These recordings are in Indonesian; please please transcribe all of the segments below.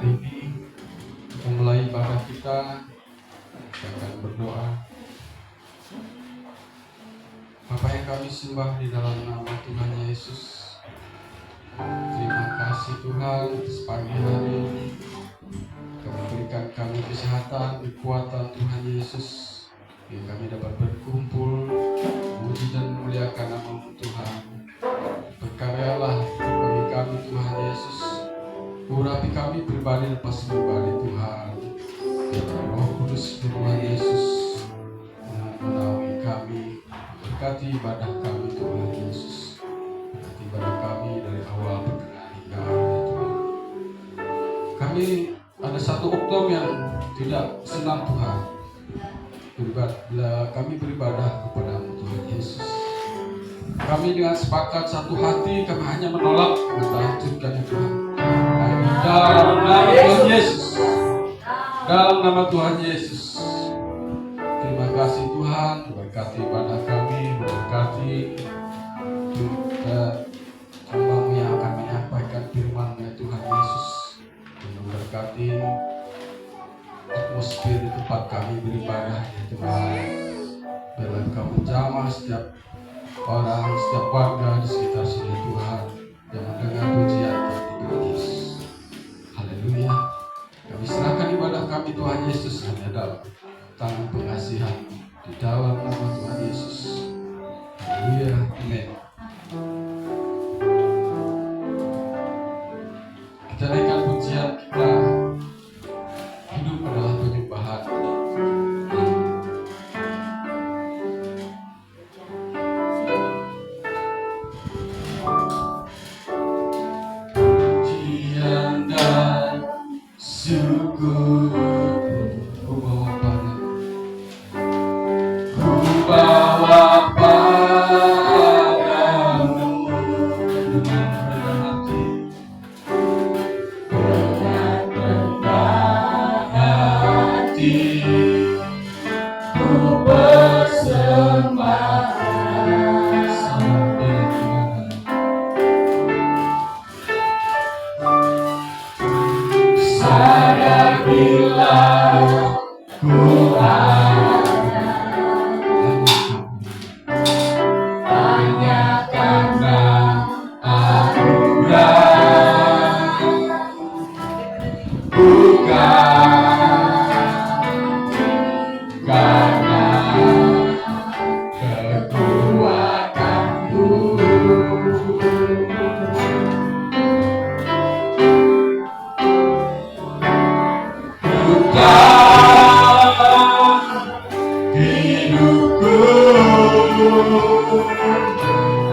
ini kita mulai ibadah kita akan berdoa. Bapa yang kami sembah di dalam nama Tuhan Yesus, terima kasih Tuhan atas pagi hari ini Kau berikan kami kesehatan, kekuatan Tuhan Yesus, yang kami dapat berkumpul memuji dan memuliakan nama Tuhan. Berkaryalah bagi kami Tuhan Yesus, urapi kami pribadi lepas pribadi Tuhan. Biarlah Roh Kudus Tuhan Yesus menaungi kami, berkati ibadah kami Tuhan Yesus, berkati ibadah kami dari awal pertengahan hingga akhir Tuhan. Kami ada satu oknum yang tidak senang Tuhan bila kami beribadah kepada-Mu Tuhan Yesus. Kami dengan sepakat satu hati, kami hanya menolak menghancurkan Tuhan. Dalam nama Tuhan Yesus, dalam nama Tuhan Yesus. Terima kasih Tuhan, berkati ibadah kami, berkati hamba-Mu yang akan menyampaikan firman-Mu ya Tuhan Yesus. Berkati atmosfer di tempat kami beribadah ya Tuhan. Biarlah Engkau menjamah setiap orang, setiap warga di sekitar sini Tuhan yang mendengar pujian kami Tuhan Yesus. Haleluya. Kami serahkan ibadah kami Tuhan Yesus hanya dalam tangan pengasihan di dalam nama Tuhan Yesus. Haleluya. Amin. Kita naikkan pujian kita. Hidup adalah penyembahan. Pujian dan syukur ku bawa padamu dengan rendah hati. Ku persembahkan sampai Tuhan. Sadar bila ku ada hanya karena anugerah, bukan karena kekuatanku. Bukan hidupku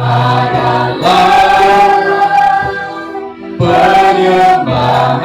adalah penyembahan.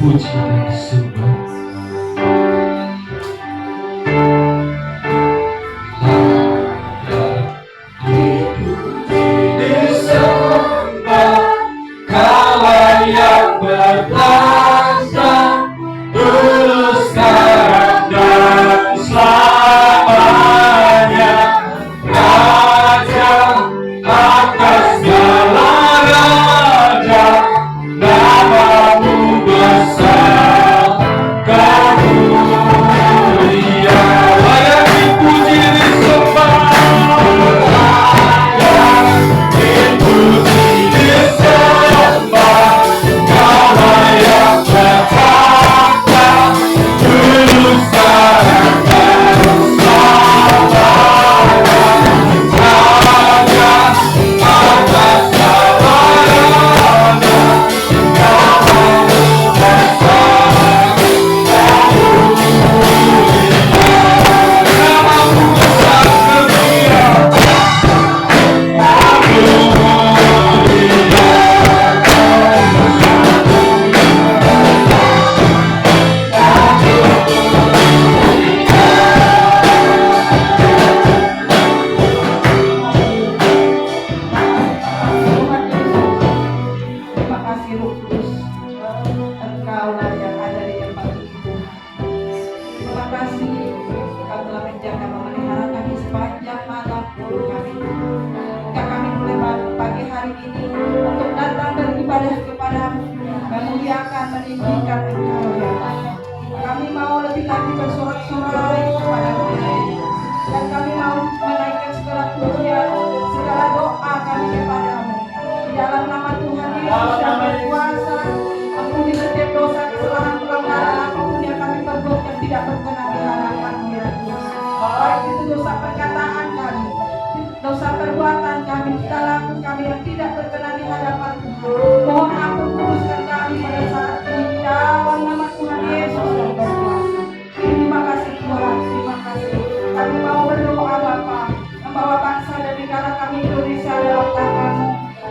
dipuji dan disembah.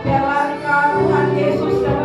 Biarlah Engkau Tuhan Yesus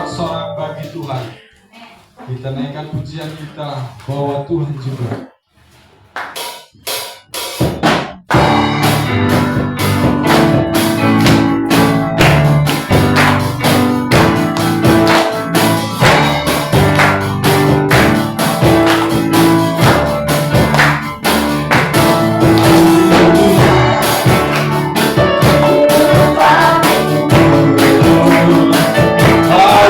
bersorak bagi Tuhan. Kita naikkan pujian kita bahwa Tuhan juga. Oh,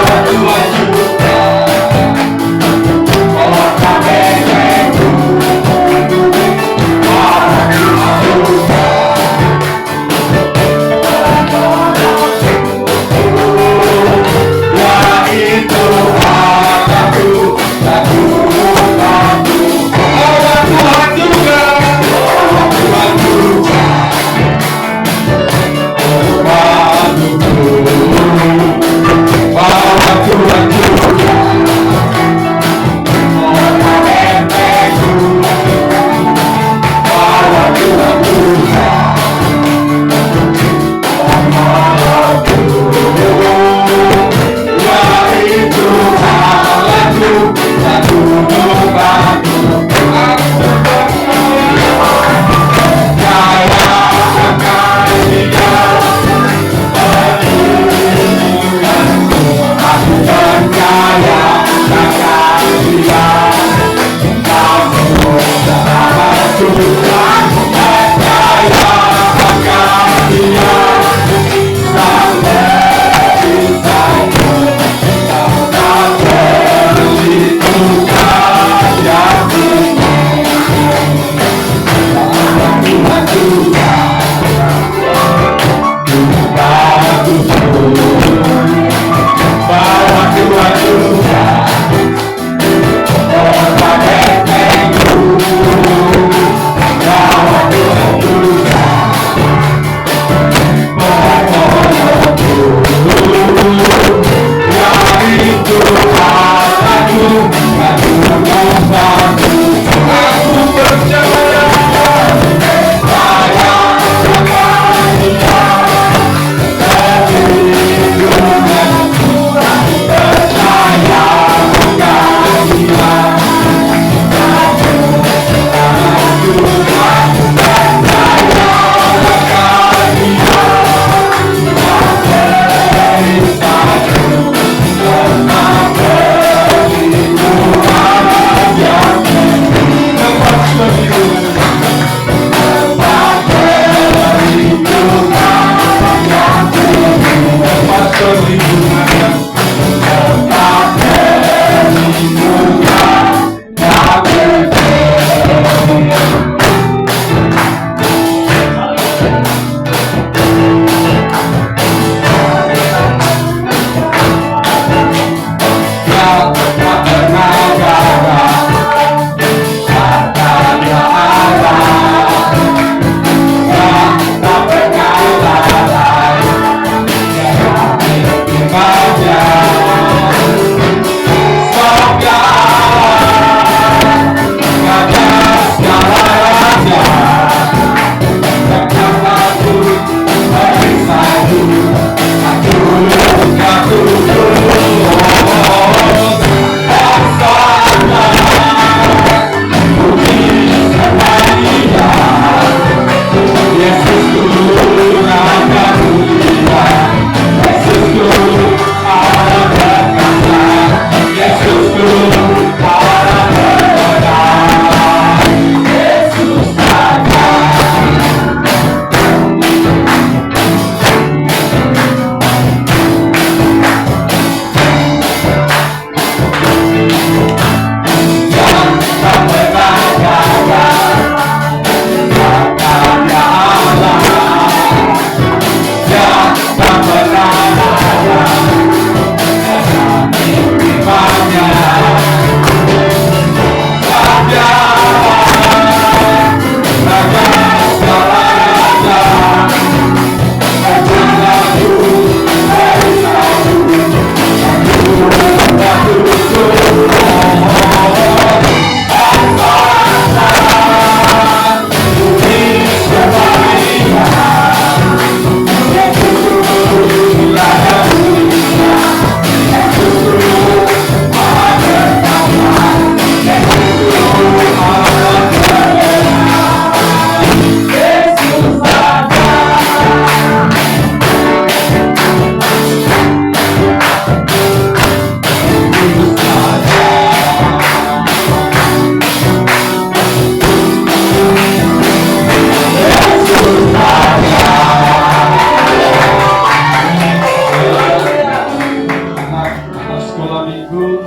Agung,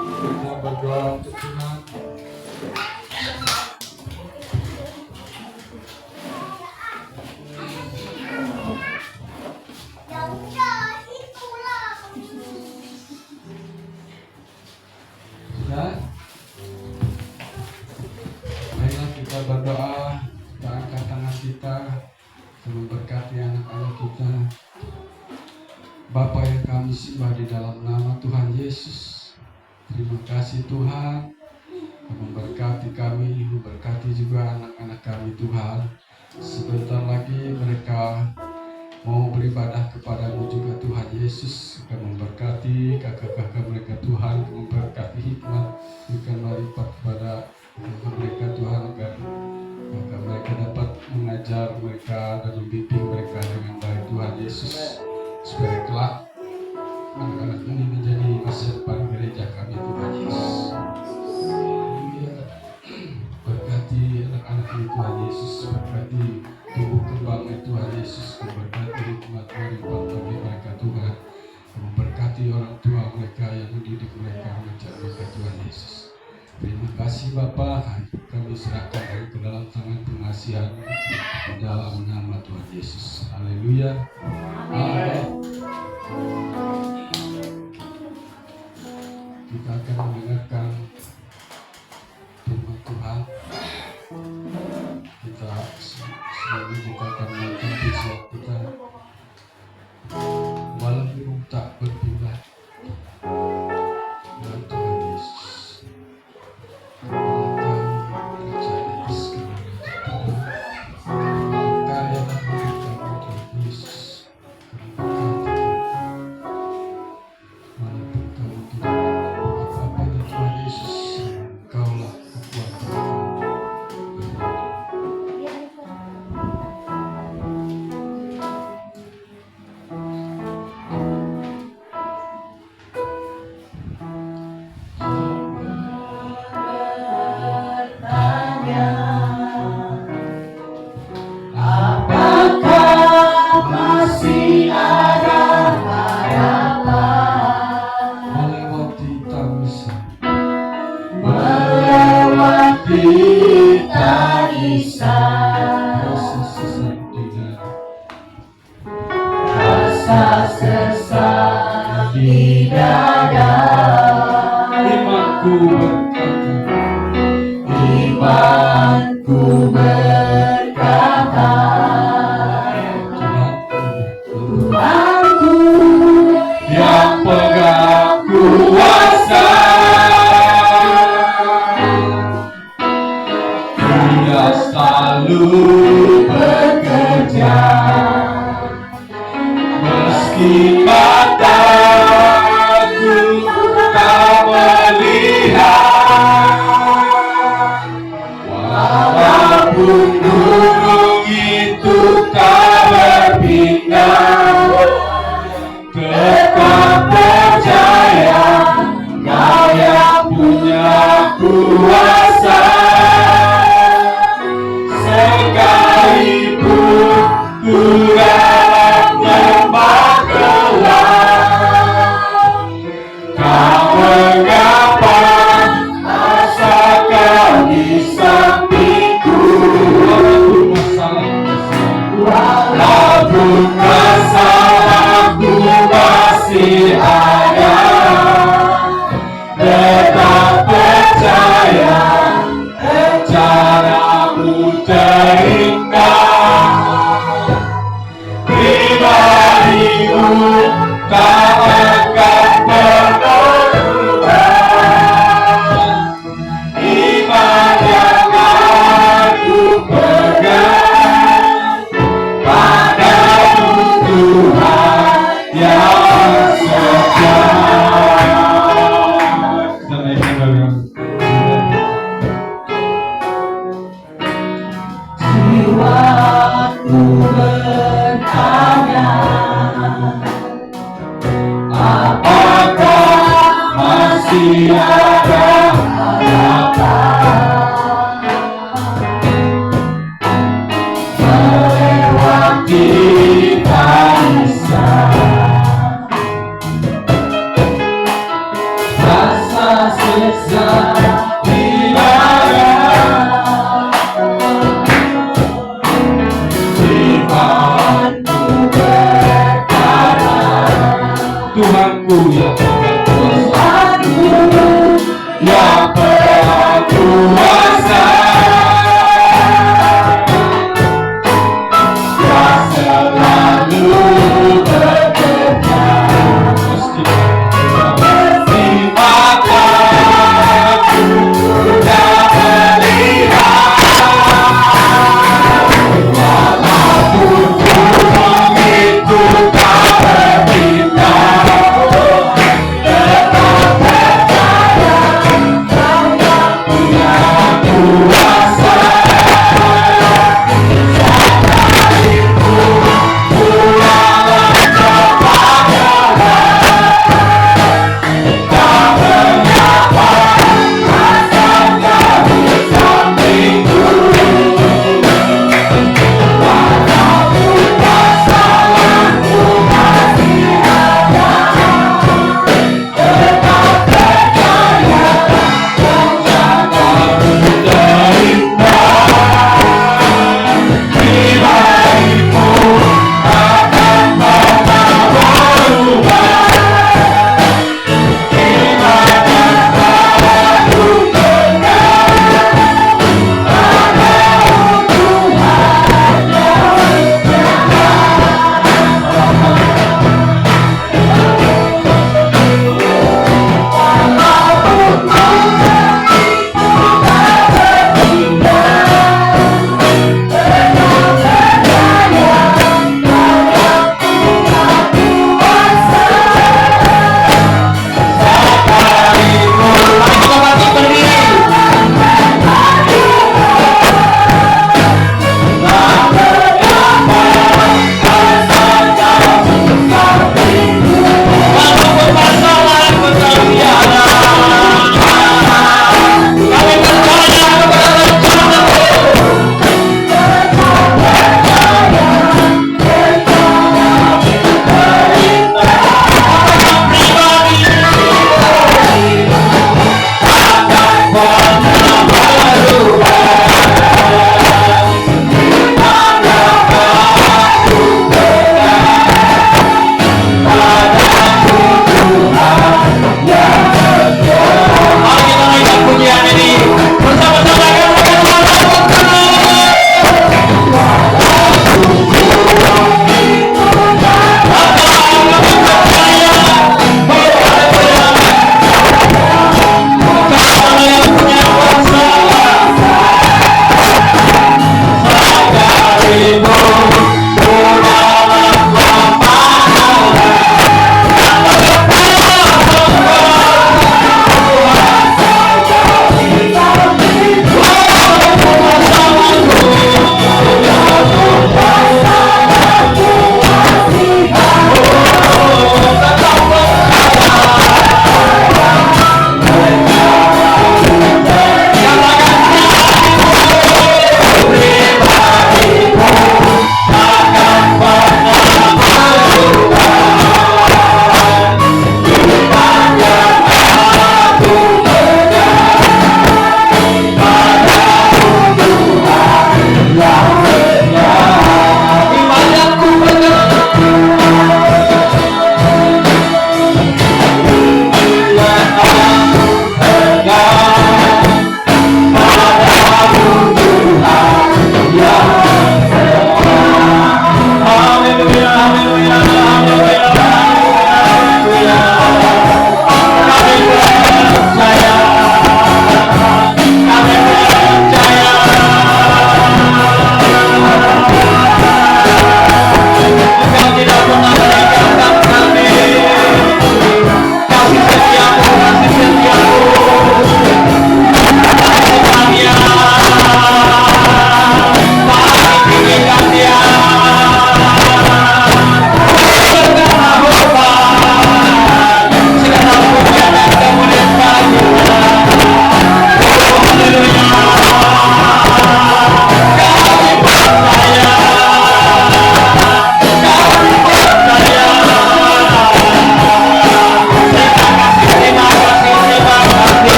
kita berdoa untuk Tuhan. Sudah? Baiklah, kita berdoa, kita angkat tangan kita, memberkati anak-anak kita. Bapa yang kami sembah di dalam nama Tuhan Yesus, terima kasih Tuhan, memberkati kami, memberkati juga anak-anak kami Tuhan. Sebentar lagi mereka mau beribadah kepadamu juga Tuhan Yesus. Kau memberkati kakak-kakak mereka Tuhan, memberkati hikmat bukan melipat kepada mereka Tuhan, agar mereka dapat mengajar mereka dan membimbing mereka dengan baik Tuhan Yesus, supaya kelak anak-anak ini menjadi masa depan gereja kami Tuhan Yesus. Berkati anak-anak ini Tuhan Yesus, berkati tumbuh kembangnya Tuhan Yesus, berkati hikmat melipat bagi mereka Tuhan, memberkati orang tua mereka yang mendidik mereka, mengajar mereka Tuhan Yesus. Terima kasih Bapa, kami serahkan ke dalam tangan pengasihan di dalam nama Tuhan Yesus. Haleluya. Amin. Kita akan mendengarkan firman Tuhan. Kita akan menonton visual kita. Walau burung tak berpindah dengan Tuhan Yesus. Tuhanku yang berkuasa, yang selalu bekerja, meski mataku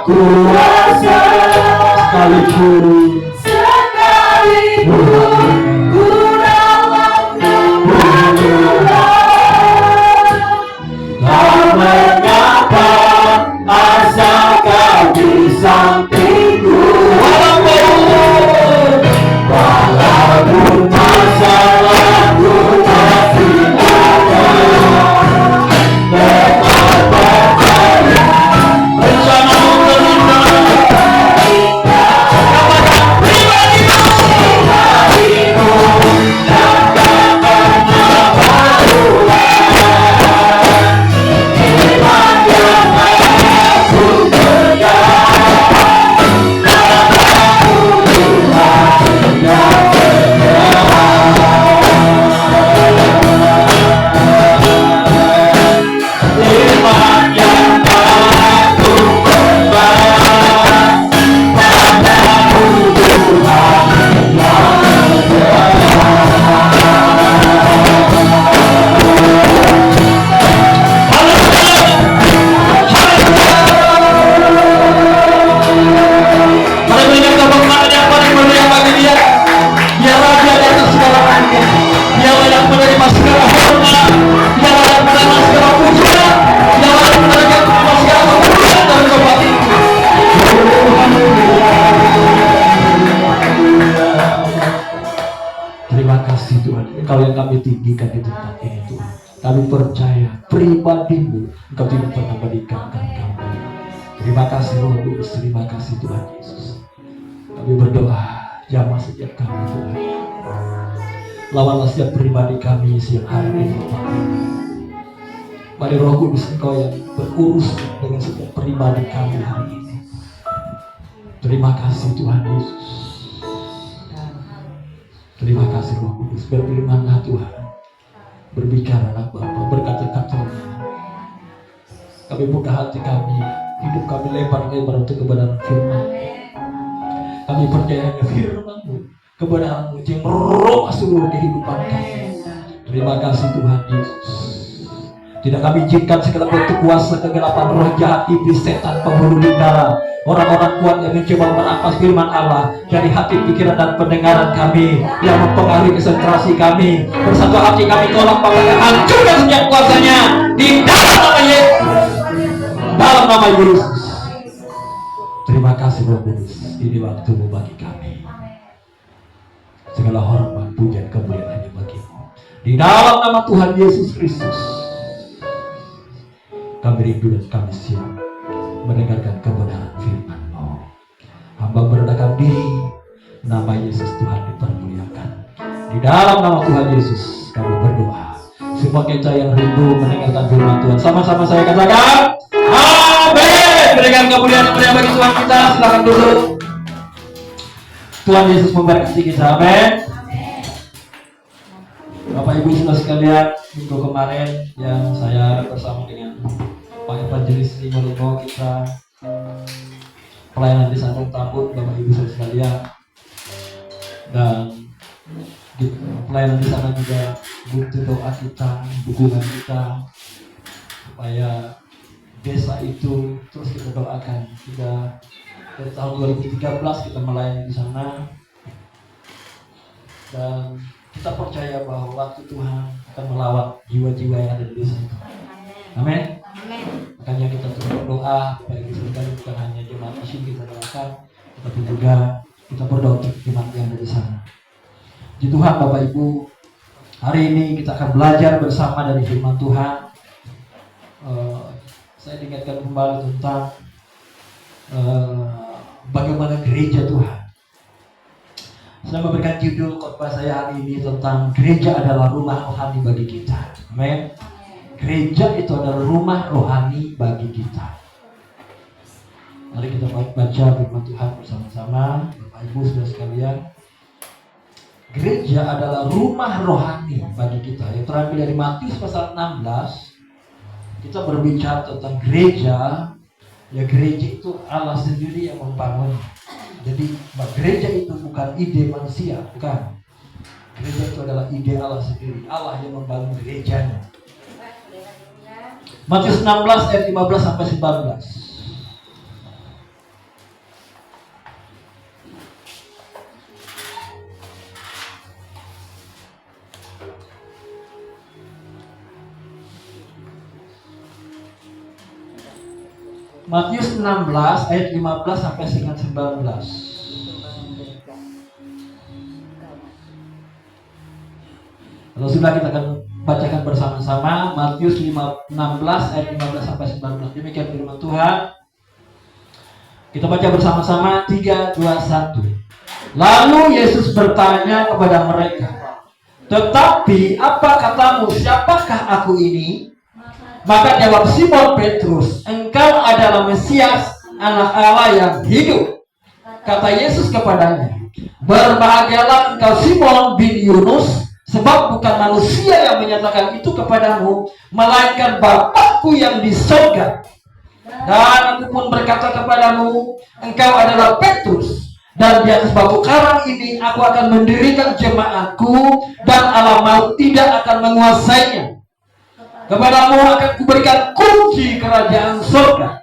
kuasa sekalipun ku dalam tak mengapa asa kau di sampingku, walaupun masalahku masih ada, tetap percaya rencanamu terindah kepada pribadimu dan tak pernah berulang. Iman yang aku pegang dalam Tuhan yang iman yang aku pegang padamu Tuhan yang Mari berikan tepuk tangan yang paling meriah bagi dia. Dia raja di atas segala raja. Dialah yang menerima segala hormat. Dialah yang menerima segala pujian. Dialah yang menerima segala kemuliaan dan kebaikan. Terima kasih Tuhan, Engkau yang kami tinggikan di tempat ini Tuhan. Kami percaya pribadimu Engkau tidak pernah meninggalkan kami. Terima kasih Roh Kudus, terima kasih Tuhan Yesus. Kami berdoa, jamah setiap kami Tuhan. Lawanlah setiap pribadi kami siang hari ini Bapak. Mari Roh Kudus Engkau yang berurus dengan setiap pribadi kami hari ini. Terima kasih Tuhan Yesus. Terima kasih Roh Kudus, berfirmanlah Tuhan, berbicaralah Bapa, berkata-katalah. Kami buka hati kami, hidup kami lebar-lebar untuk kebenaran firman. Kami percaya firman-Mu, kebenaran-Mu yang merubah seluruh kehidupan kami. Terima kasih Tuhan Yesus. Tidak kami izinkan segala bentuk kuasa kegelapan, roh jahat, iblis, setan, penghulu bintara, orang-orang kuat yang mencoba merampas firman Allah dari hati, pikiran, dan pendengaran kami, yang mempengaruhi konsentrasi kami. Bersatu hati kami tolak Bapak, hancurkan setiap kuasanya di dalam nama Yesus, dalam nama Yesus. Terima kasih Roh Kudus, ini waktu-Mu bagi kami. Segala hormat, pujian, kemuliaan hanya bagi-Mu. Di dalam nama Tuhan Yesus Kristus, kami rindu dan kami siap mendengarkan kebenaran firman-Mu. Hamba merendahkan diri, nama Yesus Tuhan dipermuliakan. Di dalam nama Tuhan Yesus kami berdoa. Semua kita yang rindu mendengarkan firman Tuhan, sama-sama saya katakan amin. Berikan kemuliaan yang bagi Tuhan kita, silakan duduk. Tuhan Yesus memberkati kita, amin. Bapak Ibu saudara sekalian, minggu kemarin yang saya bersama dengan Pak Evangelis Limo kita pelayanan di Sandung Tambun, Bapak Ibu saudara sekalian, dan di pelayanan di sana juga butuh doa kita, dukungan kita supaya desa itu terus kita doakan. Kita dari tahun 2013 kita melayani di sana, dan kita percaya bahwa waktu Tuhan akan melawat jiwa-jiwa yang ada di desa itu. Amin. Makanya kita terus berdoa bagi saudara, bukan hanya jemaat misi kita doakan, tetapi juga kita berdoa untuk jemaat yang ada di sana. Di Tuhan Bapak Ibu, hari ini kita akan belajar bersama dari firman Tuhan. Saya diingatkan kembali tentang bagaimana gereja Tuhan. Saya memberikan judul khotbah saya hari ini tentang gereja adalah rumah rohani bagi kita. Amin. Gereja itu adalah rumah rohani bagi kita. Mari kita baca firman Tuhan bersama-sama, Bapak Ibu saudara sekalian. Gereja adalah rumah rohani bagi kita. Yang terambil dari Matius pasal 16, kita berbicara tentang gereja. Ya, gereja itu Allah sendiri yang membangun. Jadi gereja itu bukan ide manusia, bukan. Gereja itu adalah ide Allah sendiri. Allah yang membangun gerejanya. Matius 16 ayat 15 sampai 19. Matius 16 ayat 15 sampai dengan 19. Kalau sudah, kita akan bacakan bersama-sama Matius 16 ayat 15 sampai 19. Demikian firman Tuhan. Kita baca bersama-sama 3, 2, 1. Lalu Yesus bertanya kepada mereka, "Tetapi apa katamu, siapakah aku ini?" Maka jawab Simon Petrus, "Engkau adalah Mesias, anak Allah yang hidup." Kata Yesus kepadanya, "Berbahagialah engkau Simon bin Yunus, sebab bukan manusia yang menyatakan itu kepadamu, melainkan Bapa-Ku yang di surga. Dan aku pun berkata kepadamu, engkau adalah Petrus, dan di atas batu karang ini aku akan mendirikan jemaatku, dan alam maut tidak akan menguasainya. Kepadamu akan kuberikan kunci kerajaan surga.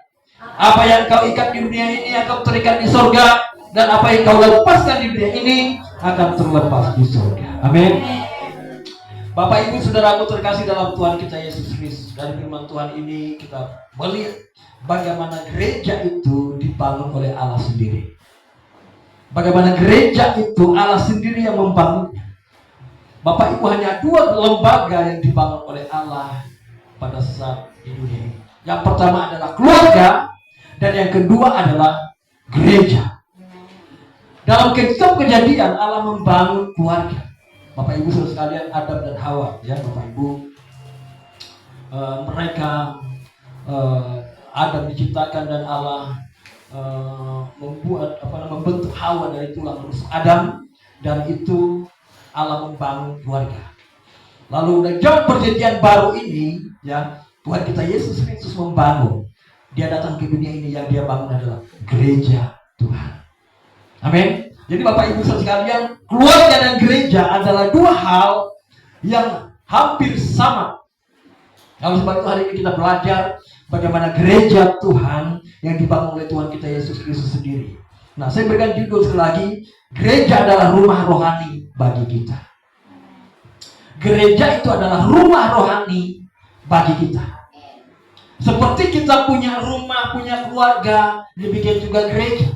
Apa yang kau ikat di dunia ini akan terikat di surga, dan apa yang kau lepaskan di dunia ini akan terlepas di surga." Amin. Bapak Ibu Saudaraku terkasih dalam Tuhan kita Yesus Kristus, dari firman Tuhan ini kita melihat bagaimana gereja itu dibangun oleh Allah sendiri. Bagaimana gereja itu Allah sendiri yang membangunnya. Bapak Ibu, hanya 2 lembaga yang dibangun oleh Allah pada saat di dunia ini. Yang pertama adalah keluarga, dan yang kedua adalah gereja. Dalam kitab Kejadian Allah membangun keluarga. Bapak Ibu saudara sekalian, Adam dan Hawa, ya Bapak Ibu, mereka Adam diciptakan dan Allah membentuk Hawa dari tulang rusuk Adam, dan itu Allah membangun keluarga. Lalu dari zaman perjanjian baru ini, ya Tuhan kita Yesus Kristus membangun. Dia datang ke dunia ini, yang dia bangun adalah gereja Tuhan. Amin. Jadi Bapak Ibu saudara sekalian, keluarga dan gereja adalah 2 hal yang hampir sama. Kalau sebab itu hari ini kita belajar bagaimana gereja Tuhan yang dibangun oleh Tuhan kita Yesus Kristus sendiri. Nah, saya berikan judul sekali lagi, gereja adalah rumah rohani bagi kita. Gereja itu adalah rumah rohani bagi kita. Seperti kita punya rumah, punya keluarga, demikian juga gereja.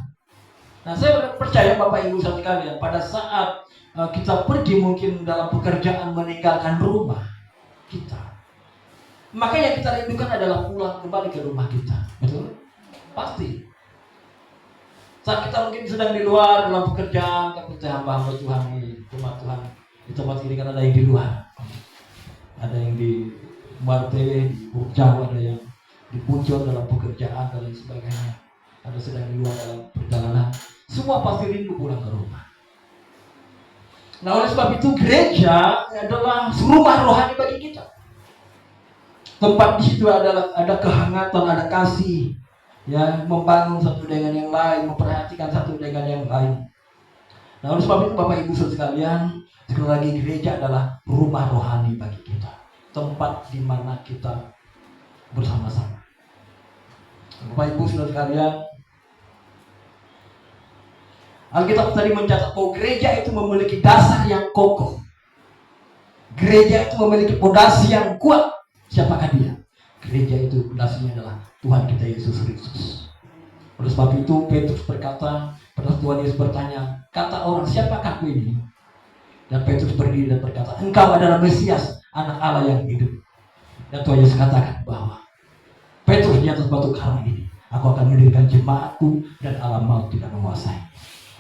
Nah, saya percaya Bapak Ibu sekalian, pada saat kita pergi mungkin dalam pekerjaan meninggalkan rumah kita, maka yang kita rindukan adalah pulang kembali ke rumah kita. Betul? Pasti. Saat kita mungkin sedang di luar dalam pekerjaan, tapi hamba-hamba Tuhan di rumah Tuhan di tempat ini, kan ada yang di luar, ada yang di Marte, di Jauh, ada yang di Puncak dalam pekerjaan dan lain sebagainya, ada sedang di luar dalam perjalanan. Semua pasti rindu pulang ke rumah. Nah, oleh sebab itu gereja adalah rumah rohani bagi kita. Tempat di situ ada kehangatan, ada kasih, ya, membangun satu dengan yang lain, memperhatikan satu dengan yang lain. Nah, oleh sebab itu Bapak Ibu saudara sekalian, sekali lagi gereja adalah rumah rohani bagi kita. Tempat di mana kita bersama-sama. Bapak Ibu saudara sekalian, Alkitab tadi mencatat bahwa gereja itu memiliki dasar yang kokoh. Gereja itu memiliki fondasi yang kuat. Siapakah dia? Gereja itu fondasinya adalah Tuhan kita Yesus Kristus. Oleh sebab itu Petrus berkata, pada Tuhan Yesus bertanya, "Kata orang, siapakah aku ini?" Dan Petrus berdiri dan berkata, "Engkau adalah Mesias, anak Allah yang hidup." Dan Tuhan Yesus katakan bahwa, "Petrus, di atas batu karang ini aku akan mendirikan jemaatku, dan alam maut tidak menguasai."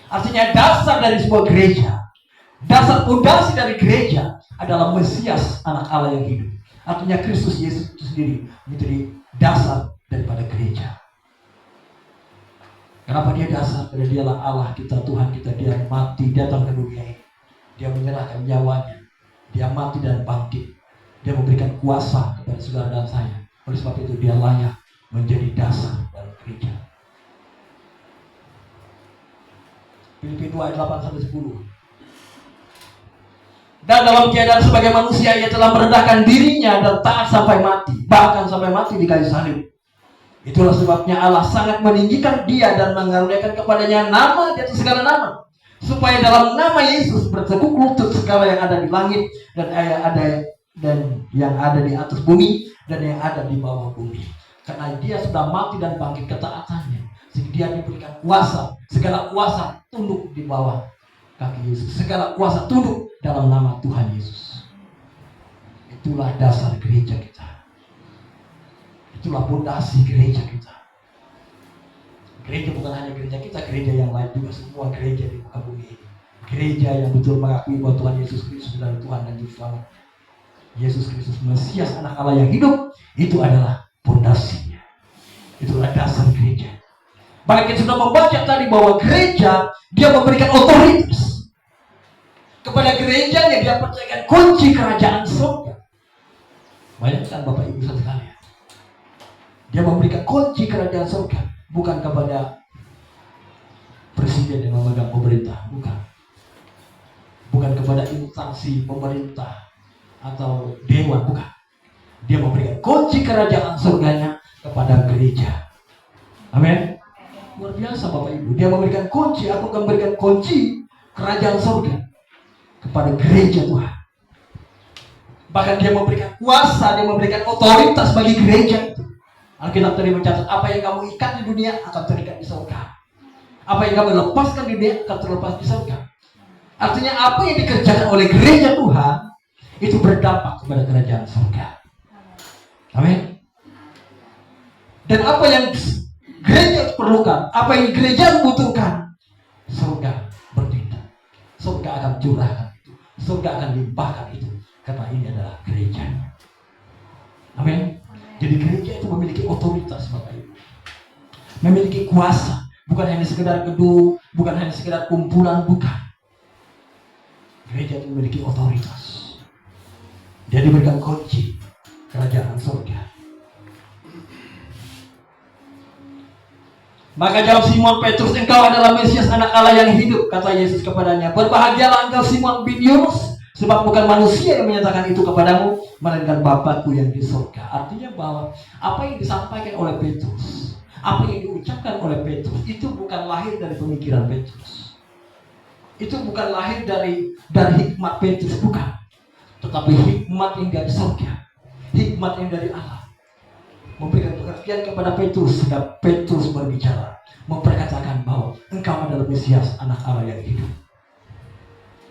Artinya dasar dari sebuah gereja, dasar fondasi dari gereja adalah Mesias, anak Allah yang hidup. Artinya Kristus Yesus itu sendiri menjadi dasar daripada gereja. Kenapa dia dasar? Karena dialah Allah kita, Tuhan kita. Dia mati, datang ke dunia ini. Dia menyerahkan nyawanya. Dia mati dan bangkit. Dia memberikan kuasa kepada saudara dan saya. Oleh sebab itu dia layak menjadi dasar dalam gereja. Filipi 2 ayat 8-10. Dan dalam keadaan sebagai manusia ia telah merendahkan dirinya dan taat sampai mati, bahkan sampai mati di kayu salib. Itulah sebabnya Allah sangat meninggikan dia dan mengaruniakan kepadanya nama di atas segala nama, supaya dalam nama Yesus bertekuk lutut segala yang ada di langit dan yang ada di atas bumi dan yang ada di bawah bumi, Karena dia sudah mati dan bangkit ketaatannya, sehingga dia diberikan kuasa. Segala kuasa tunduk di bawah kaki Yesus. Segala kuasa tunduk dalam nama Tuhan Yesus. Itulah dasar gereja kita. Itulah fondasi gereja kita. Gereja bukan hanya gereja kita, gereja yang lain juga, semua gereja di muka bumi ini. Gereja yang betul mengakui bahwa Tuhan Yesus Kristus adalah Tuhan dan Juru Selamat. Yesus Kristus Mesias, anak Allah yang hidup, itu adalah fondasinya. Itulah dasar gereja. Maka kita sudah membaca tadi bahwa gereja, dia memberikan otoritas kepada gerejanya, dia percayakan kunci kerajaan surga. Bayangkan Bapak Ibu sekalian, dia memberikan kunci kerajaan surga bukan kepada presiden yang memegang pemerintah, bukan kepada instansi pemerintah atau dewan, bukan. Dia memberikan kunci kerajaan surganya kepada gereja. Amin. Luar biasa Bapak Ibu. Dia memberikan kunci. Aku akan memberikan kunci kerajaan surga kepada gereja Tuhan. Bahkan dia memberikan kuasa, dia memberikan otoritas bagi gereja itu. Alkitab tadi mencatat, apa yang kamu ikat di dunia akan terikat di surga. Apa yang kamu lepaskan di dunia akan terlepas di surga. Artinya apa yang dikerjakan oleh gereja Tuhan itu berdampak kepada kerajaan surga. Amin. Dan apa yang gereja perlukan, apa yang gereja butuhkan, surga bertindak. Surga akan curahkan itu. Surga akan limpahkan itu. Karena ini adalah gereja. Amin. Jadi gereja itu memiliki otoritas Bapak Ibu. Memiliki kuasa. Bukan hanya sekedar gedung, bukan hanya sekedar kumpulan, bukan. Gereja itu memiliki otoritas. Dia diberikan kunci kerajaan surga. Maka jawab Simon Petrus, engkau adalah Mesias, anak Allah yang hidup. Kata Yesus kepadanya, berbahagialah engkau Simon bin Yunus, sebab bukan manusia yang menyatakan itu kepadamu, melainkan Bapakku yang di surga. Artinya bahwa apa yang disampaikan oleh Petrus, apa yang diucapkan oleh Petrus, itu bukan lahir dari pemikiran Petrus. Itu bukan lahir dari hikmat Petrus, bukan. Tetapi hikmat yang dari surga, hikmat yang dari Allah, memberikan pengertian kepada Petrus sehingga Petrus berbicara, memperkatakan bahwa engkau adalah Mesias, anak Allah yang hidup.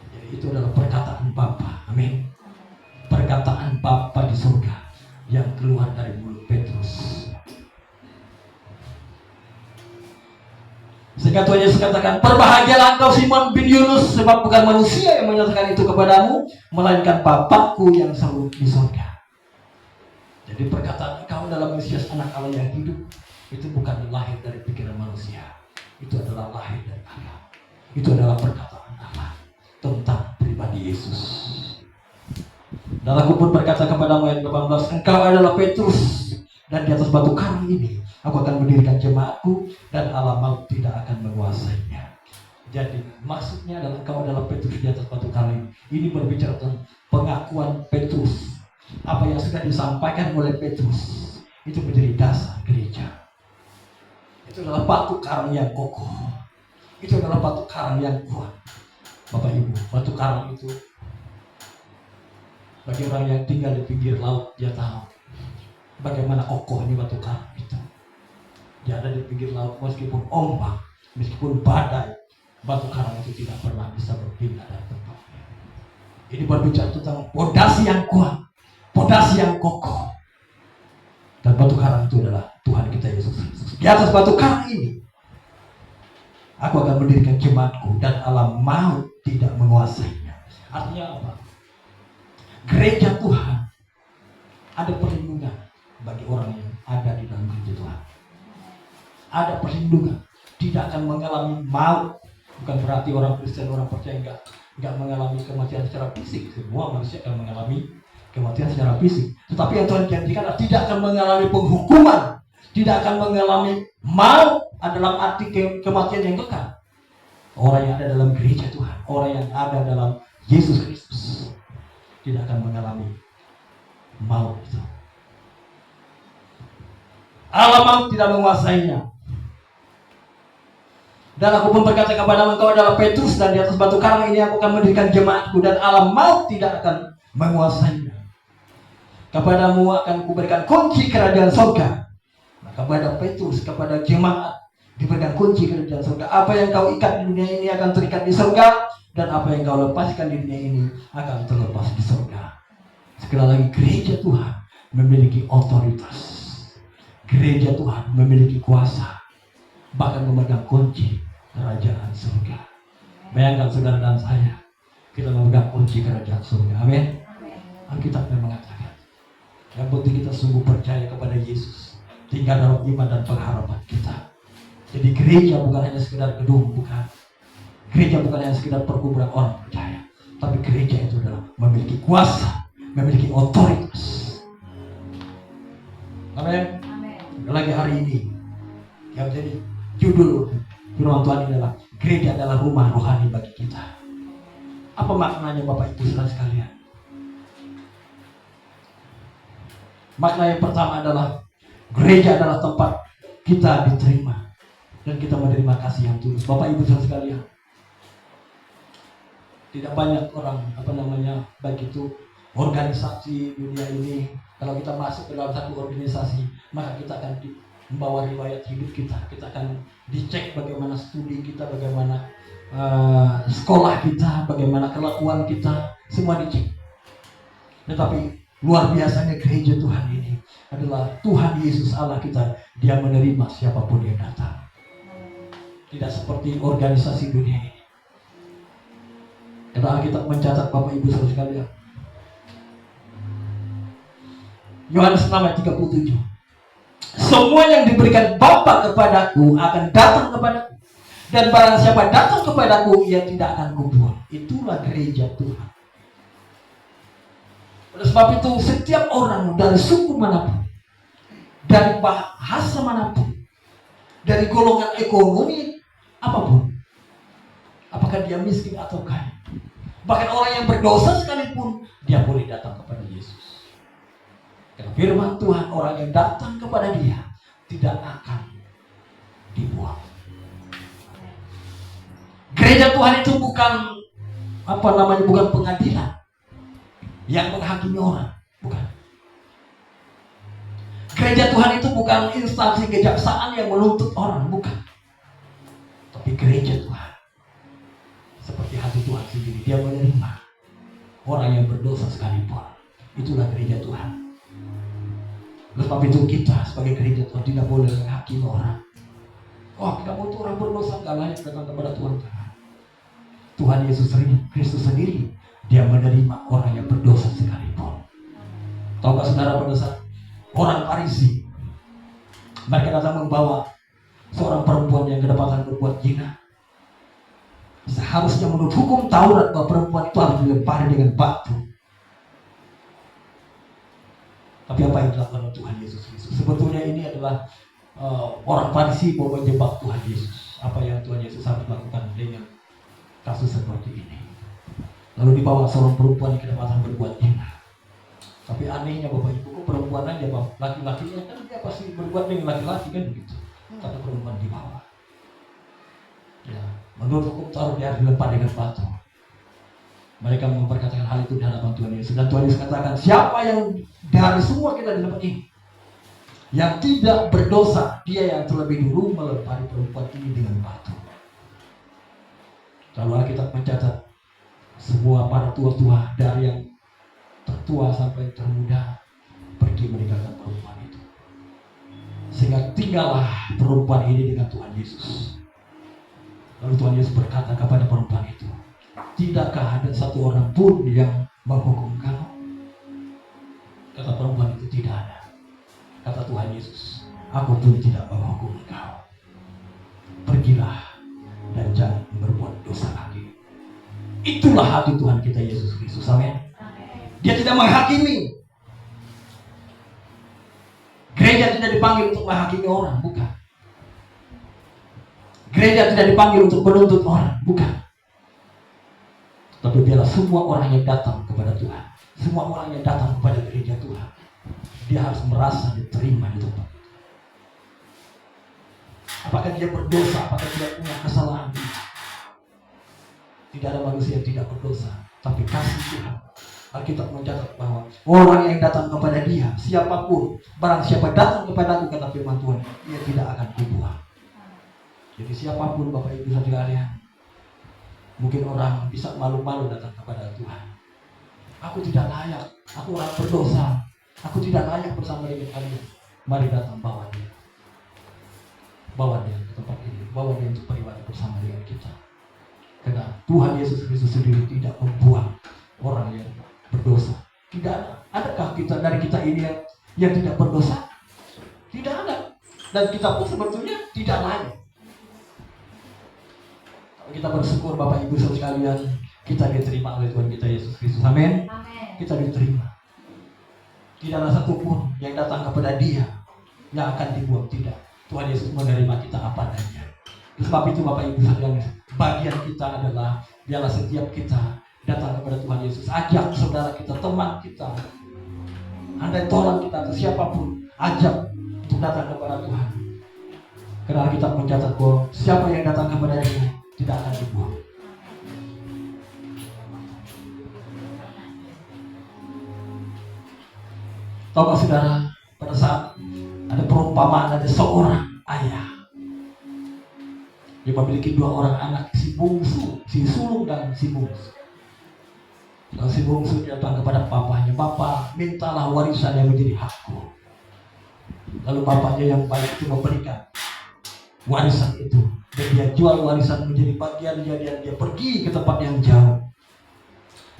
Jadi itu adalah perkataan Bapa. Amin. Perkataan Bapa di surga yang keluar dari mulut Petrus. Sehingga Tuhan Yesus katakan, berbahagialah engkau Simon bin Yunus, sebab bukan manusia yang menyatakan itu kepadamu, melainkan Bapakku yang selalu di surga. Jadi perkataan engkau adalah Mesias, anak Allah yang hidup, itu bukan lahir dari pikiran manusia. Itu adalah lahir dari Allah. Itu adalah perkataan Allah tentang pribadi Yesus. Dan aku pun berkata kepadamu ayat 18, engkau adalah Petrus, dan di atas batu karang ini aku akan mendirikan jemaatku, dan alam maut tidak akan menguasainya. Jadi maksudnya adalah engkau adalah Petrus di atas batu karang. Ini berbicara tentang pengakuan Petrus. Apa yang sudah disampaikan oleh Petrus itu menjadi dasar gereja. Itu adalah batu karang yang kokoh. Itu adalah batu karang yang kuat. Bapak Ibu, batu karang itu bagi orang yang tinggal di pinggir laut, dia tahu bagaimana kokohnya batu karang itu. Dia ada di pinggir laut, meskipun ombak, meskipun badai, batu karang itu tidak pernah bisa berpindah dari tempatnya. Ini berbicara tentang fondasi yang kuat, fondasi yang kokoh. Dan batu karang itu adalah Tuhan kita Yesus Kristus. Di atas batu karang ini aku akan mendirikan jemaatku, dan alam maut tidak menguasainya. Artinya apa? Gereja Tuhan ada perlindungan bagi orang yang ada di dalam gereja Tuhan. Ada perlindungan, tidak akan mengalami maut. Bukan berarti orang Kristen, orang percaya enggak mengalami kematian secara fisik. Semua manusia akan mengalami kematian secara fisik. Tetapi yang Tuhan janjikan adalah tidak akan mengalami penghukuman, tidak akan mengalami maut dalam arti kematian yang kekal. Orang yang ada dalam gereja Tuhan, orang yang ada dalam Yesus Kristus, tidak akan mengalami maut itu. Alam maut tidak menguasainya. Dan aku pun berkata kepadamu, engkau adalah Petrus, dan di atas batu karang ini aku akan mendirikan jemaatku, dan alam maut tidak akan menguasainya. Kepadamu akan kuberikan kunci kerajaan surga. Maka kepada Petrus, kepada jemaat diberikan kunci kerajaan surga. Apa yang kau ikat di dunia ini akan terikat di surga, dan apa yang kau lepaskan di dunia ini akan terlepas di surga. Sekali lagi, gereja Tuhan memiliki otoritas. Gereja Tuhan memiliki kuasa, bahkan memegang kunci kerajaan surga. Bayangkan saudara dan saya, kita memegang kunci kerajaan surga. Amin. Alkitab mengatakan, yang penting kita sungguh percaya kepada Yesus, tinggal dalam iman dan pengharapan kita. Jadi gereja bukan hanya sekedar gedung, bukan. Gereja bukan hanya sekedar perkumpulan orang percaya, tapi gereja itu adalah memiliki kuasa, memiliki otoritas. Amin. Lagi hari ini yang jadi judul firman Tuhan ini adalah gereja adalah rumah rohani bagi kita. Apa maknanya Bapak Ibu saudara sekalian? Makna yang pertama adalah gereja adalah tempat kita diterima dan kita menerima kasih yang tulus. Bapak Ibu saudara sekalian, tidak banyak orang baik itu organisasi dunia ini, kalau kita masuk ke dalam satu organisasi, maka kita akan membawa riwayat hidup kita. Kita akan dicek bagaimana studi kita, bagaimana sekolah kita, bagaimana kelakuan kita, semua dicek. Tetapi luar biasanya gereja Tuhan ini adalah Tuhan Yesus Allah kita. Dia menerima siapapun yang datang. Tidak seperti organisasi dunia ini. Karena Alkitab mencatat, Bapak Ibu saudara sekalian, Yohanes 6 ayat 37. Semua yang diberikan Bapa kepadaku akan datang kepadaku, dan barang siapa datang kepadaku, ia tidak akan kubuang. Itulah gereja Tuhan. Oleh sebab itu, setiap orang dari suku manapun, dari bahasa manapun, dari golongan ekonomi apapun, apakah dia miskin atau kaya, bahkan orang yang berdosa sekalipun, dia boleh datang kepada Yesus. Karena firman Tuhan, orang yang datang kepada Dia tidak akan dibuang. Gereja Tuhan itu bukan bukan pengadilan yang menghakimi orang, bukan. Gereja Tuhan itu bukan instansi kejaksaan yang menuntut orang, bukan. Tapi gereja Tuhan seperti hati Tuhan sendiri, Dia menerima orang yang berdosa sekalipun. Itulah gereja Tuhan. Oleh sebab itu kita sebagai gereja Tuhan tidak boleh menghakimi orang. Oh, kita butuh orang berdosa, gak layak datang kepada Tuhan. Tuhan Yesus Kristus sendiri, Dia menerima orang yang berdosa sekalipun. Tahukah saudara, pada saat orang Farisi, mereka datang membawa seorang perempuan yang kedapatan berbuat zina, seharusnya menurut hukum Taurat bahwa perempuan itu harus dilempari dengan batu. Tapi apa yang dilakukan oleh Tuhan Yesus Kristus? Sebetulnya ini adalah orang Farisi mau menjebak Tuhan Yesus. Apa yang Tuhan Yesus harus lakukan dengan kasus seperti ini? Lalu dibawa seorang perempuan yang kedapatan berbuat zina. Tapi anehnya Bapak Ibu, kok perempuan aja, laki-lakinya kan dia pasti berbuat dengan laki-laki kan begitu. Tapi perempuan dibawa. Ya, menurut hukum Taurat dia harus dilempar dengan batu. Mereka memperkatakan hal itu di hadapan Tuhan Yesus. Dan Tuhan Yesus katakan, siapa yang dari semua kita di tempat ini yang tidak berdosa, dia yang terlebih dulu melempari perempuan ini dengan batu. Lalu Alkitab mencatat, semua para tua-tua dari yang tertua sampai termuda pergi meninggalkan perempuan itu. Sehingga tinggallah perempuan ini dengan Tuhan Yesus. Lalu Tuhan Yesus berkata kepada perempuan itu, tidakkah ada satu orang pun yang menghukum kamu? Kata perempuan itu, tidak ada. Kata Tuhan Yesus, aku pun tidak menghukum engkau. Pergilah dan jangan berbuat dosa lagi. Itulah hati Tuhan kita Yesus Kristus. Amin. Dia tidak menghakimi. Gereja tidak dipanggil untuk menghakimi orang, bukan. Gereja tidak dipanggil untuk menuntut orang, bukan. Tapi biarlah semua orang yang datang kepada Tuhan, semua orang yang datang kepada gereja Tuhan, dia harus merasa diterima di tempat itu. Apakah dia berdosa, apakah dia punya kesalahan? Tidak ada manusia yang tidak berdosa, tapi kasih Tuhan Alkitab mencatat bahwa orang yang datang kepada dia, siapapun, barang siapa datang kepadaku, kata firman Tuhan, ia tidak akan kubuang. Jadi siapapun Bapak Ibu sekalian, mungkin orang bisa malu-malu datang kepada Tuhan. Aku tidak layak, aku orang berdosa, aku tidak layak bersama dengan kalian. Mari datang, bawa dia. Bawa dia ke tempat ini, bawa dia untuk beribadah bersama dengan kita. Karena Tuhan Yesus Kristus sendiri tidak membuang orang yang berdosa. Tidak ada. Adakah kita dari kita ini yang tidak berdosa? Tidak ada. Dan kita pun sebetulnya tidak layak. Kita bersyukur Bapak Ibu sekalian, kita diterima oleh Tuhan kita Yesus Kristus. Amin. Kita diterima. Tidak ada satupun yang datang kepada Dia yang akan dibuang, tidak. Tuhan Yesus menerima kita apa adanya. Sebab itu Bapak Ibu sekalian, bagian kita adalah biarlah setiap kita datang kepada Tuhan Yesus. Ajak saudara kita, teman kita, andai tolong kita atau siapapun, ajak untuk datang kepada Tuhan. Karena kita mencatat bahwa siapa yang datang kepada Dia tidak akan dibuang. Tahukah saudara, pada saat ada perumpamaan, ada seorang ayah dia memiliki 2 orang anak, si bungsu, si sulung dan si bungsu. Lalu si bungsu datang kepada papanya, "Bapak, mintalah warisan yang menjadi hakku." Lalu bapaknya yang baik itu memberikan warisan itu, dan dia jual warisan menjadi bagian dia, dan dia pergi ke tempat yang jauh.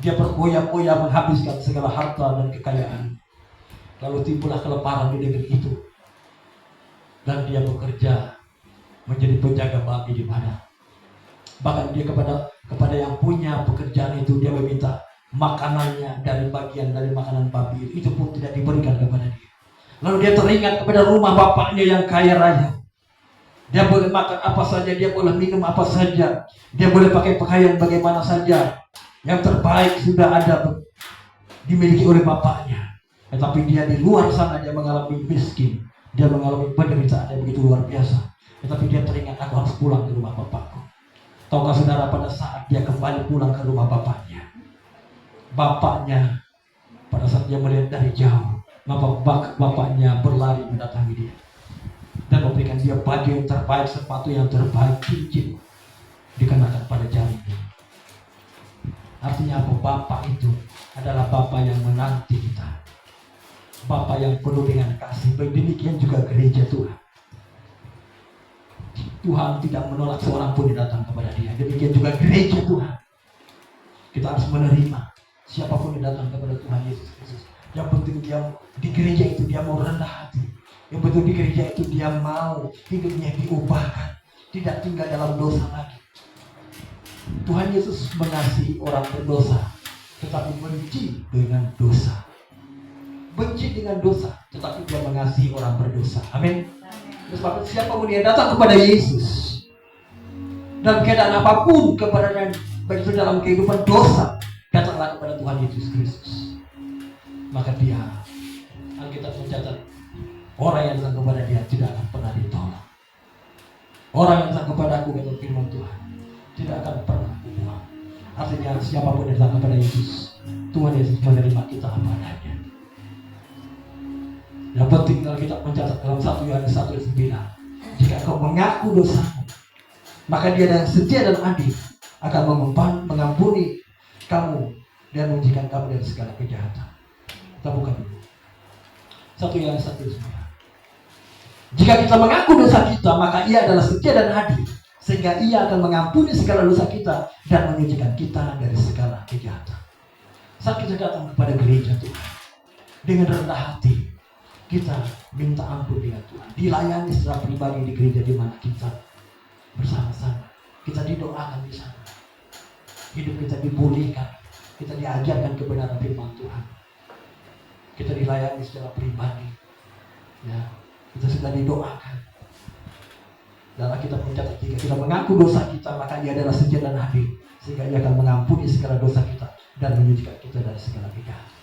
Dia berfoya-foya menghabiskan segala harta dan kekayaan. Lalu timbullah kelaparan di negeri itu, dan dia bekerja menjadi penjaga babi di padang. Bahkan dia kepada yang punya pekerjaan itu, dia meminta makanannya dari bagian dari makanan babi itu pun tidak diberikan kepada dia. Lalu dia teringat kepada rumah bapaknya yang kaya raya. Dia boleh makan apa saja, dia boleh minum apa saja, dia boleh pakai pakaian bagaimana saja. Yang terbaik sudah ada dimiliki oleh bapaknya. Tetapi dia di luar sana, dia mengalami miskin, dia mengalami penderitaan yang begitu luar biasa. Tetapi dia teringat, aku harus pulang ke rumah bapakku. Tahukah saudara, pada saat dia kembali pulang ke rumah bapaknya, pada saat dia melihat dari jauh, bapaknya berlari mendatangi dia dan memberikan dia baju yang terbaik, sepatu yang terbaik, cincin dikenakan pada jarinya. Artinya apa? Bapak itu adalah Bapak yang menanti kita, Bapak yang penuh dengan kasih. Demikian juga gereja Tuhan. Tuhan tidak menolak seorang pun yang datang kepada Dia. Demikian juga gereja Tuhan. Kita harus menerima siapapun yang datang kepada Tuhan Yesus Kristus. Yang penting dia di gereja itu dia mau rendah hati. Yang penting di gereja itu dia mau hidupnya diubahkan, tidak tinggal dalam dosa lagi. Tuhan Yesus mengasihi orang berdosa, tetapi benci dengan dosa. Benci dengan dosa, tetapi dia mengasihi orang berdosa. Amin. Sebab siapapun yang datang kepada Yesus dalam keadaan apapun kepadanya, baik itu dalam kehidupan dosa, datanglah kepada Tuhan Yesus Kristus. Maka dia, Alkitab mencatat, orang yang datang kepada Dia tidak akan pernah ditolak. Orang yang datang kepada Aku, kata firman Tuhan, tidak akan pernah kubuang. Artinya siapapun yang datang kepada Yesus, Tuhan Yesus menerima kita apa adanya. Yang penting kalau kita mencatat dalam 1 Yohanes 1:9, jika kau mengaku dosamu, maka Dia yang setia dan adil akan mengampuni kamu dan menjadikan kamu dari segala kejahatan. Kita buka dulu 1 Yohanes 1:9. Jika kita mengaku dosa kita, maka Ia adalah setia dan adil, sehingga Ia akan mengampuni segala dosa kita dan menyucikan kita dari segala kejahatan. Saat kita datang kepada gereja Tuhan dengan rendah hati, kita minta ampun dengan Tuhan, dilayani secara pribadi di gereja di mana kita bersama-sama, kita didoakan di sana, hidup kita dipulihkan, kita diajarkan kebenaran firman Tuhan, kita dilayani secara pribadi, ya, kita sudah didoakan. Dan kita mencatat, jika kita mengaku dosa kita, maka Dia adalah setia dan adil, sehingga Ia akan mengampuni segala dosa kita dan menyucikan kita dari segala kejahatan.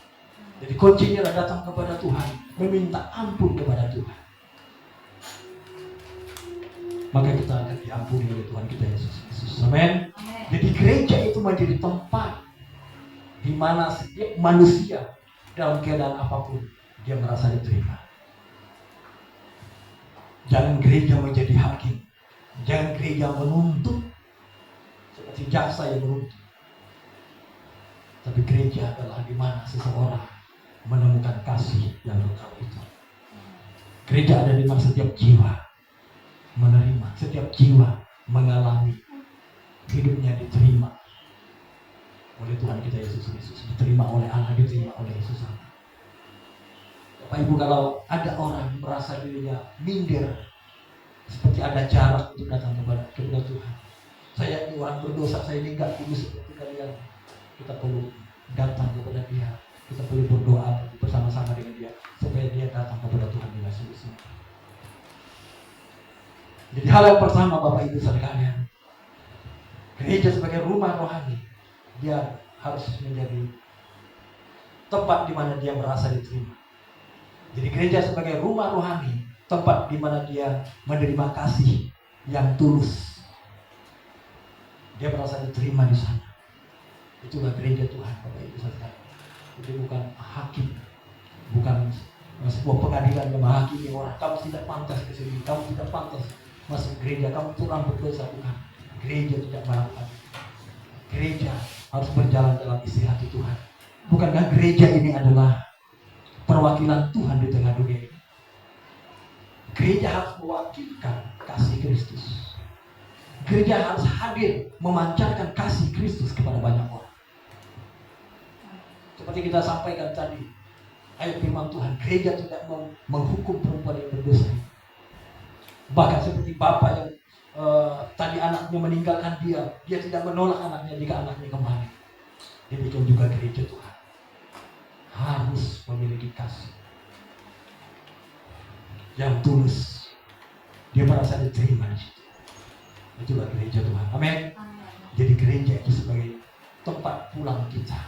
Jadi kuncinya adalah datang kepada Tuhan, meminta ampun kepada Tuhan. Maka kita akan diampuni oleh Tuhan kita Yesus Kristus. Amin. Jadi gereja itu menjadi tempat di di mana setiap manusia dalam keadaan apapun dia merasa diterima. Jangan gereja menjadi hakim, jangan gereja menuntut seperti jaksa yang menuntut. Tapi gereja adalah di mana seseorang menemukan kasih yang kekal itu. Gereja ada di mana setiap jiwa menerima, setiap jiwa mengalami hidupnya diterima oleh Tuhan kita Yesus Kristus, diterima oleh Allah, diterima oleh Yesus Allah. Bapak Ibu, kalau ada orang merasa dirinya minder, seperti ada jarak untuk datang kepada Tuhan. Saya ini orang berdosa, saya ini gak kudus seperti kalian. Kita perlu datang kepada Dia, kita perlu berdoa bersama-sama dengan Dia supaya Dia datang kepada Tuhan dengan sungguh-sungguh. Jadi hal yang pertama Bapak Ibu sekalian, gereja sebagai rumah rohani, dia harus menjadi tempat di mana dia merasa diterima. Jadi gereja sebagai rumah rohani, tempat di mana dia menerima kasih yang tulus. Dia merasa diterima di sana. Itulah gereja Tuhan Bapak Ibu sekalian. Itu bukan hakim, bukan sebuah pengadilan yang menghakimi orang. Kamu tidak pantas ke sini, kamu tidak pantas masuk gereja, kamu kurang berdosa. Bukan. Gereja tidak melakukan. Gereja harus berjalan dalam isi hati Tuhan. Bukankah gereja ini adalah perwakilan Tuhan di tengah dunia ini? Gereja harus mewakilkan kasih Kristus. Gereja harus hadir memancarkan kasih Kristus kepada banyak orang. Seperti kita sampaikan tadi, ayat firman Tuhan, gereja tidak menghukum perempuan yang berdosa. Bahkan seperti Bapak yang tadi anaknya meninggalkan dia tidak menolak anaknya jika anaknya kembali. Demikian juga gereja Tuhan harus memiliki kasih yang tulus. Dia merasa diterima di situ. Itulah gereja Tuhan. Amin. Jadi gereja itu sebagai tempat pulang kita,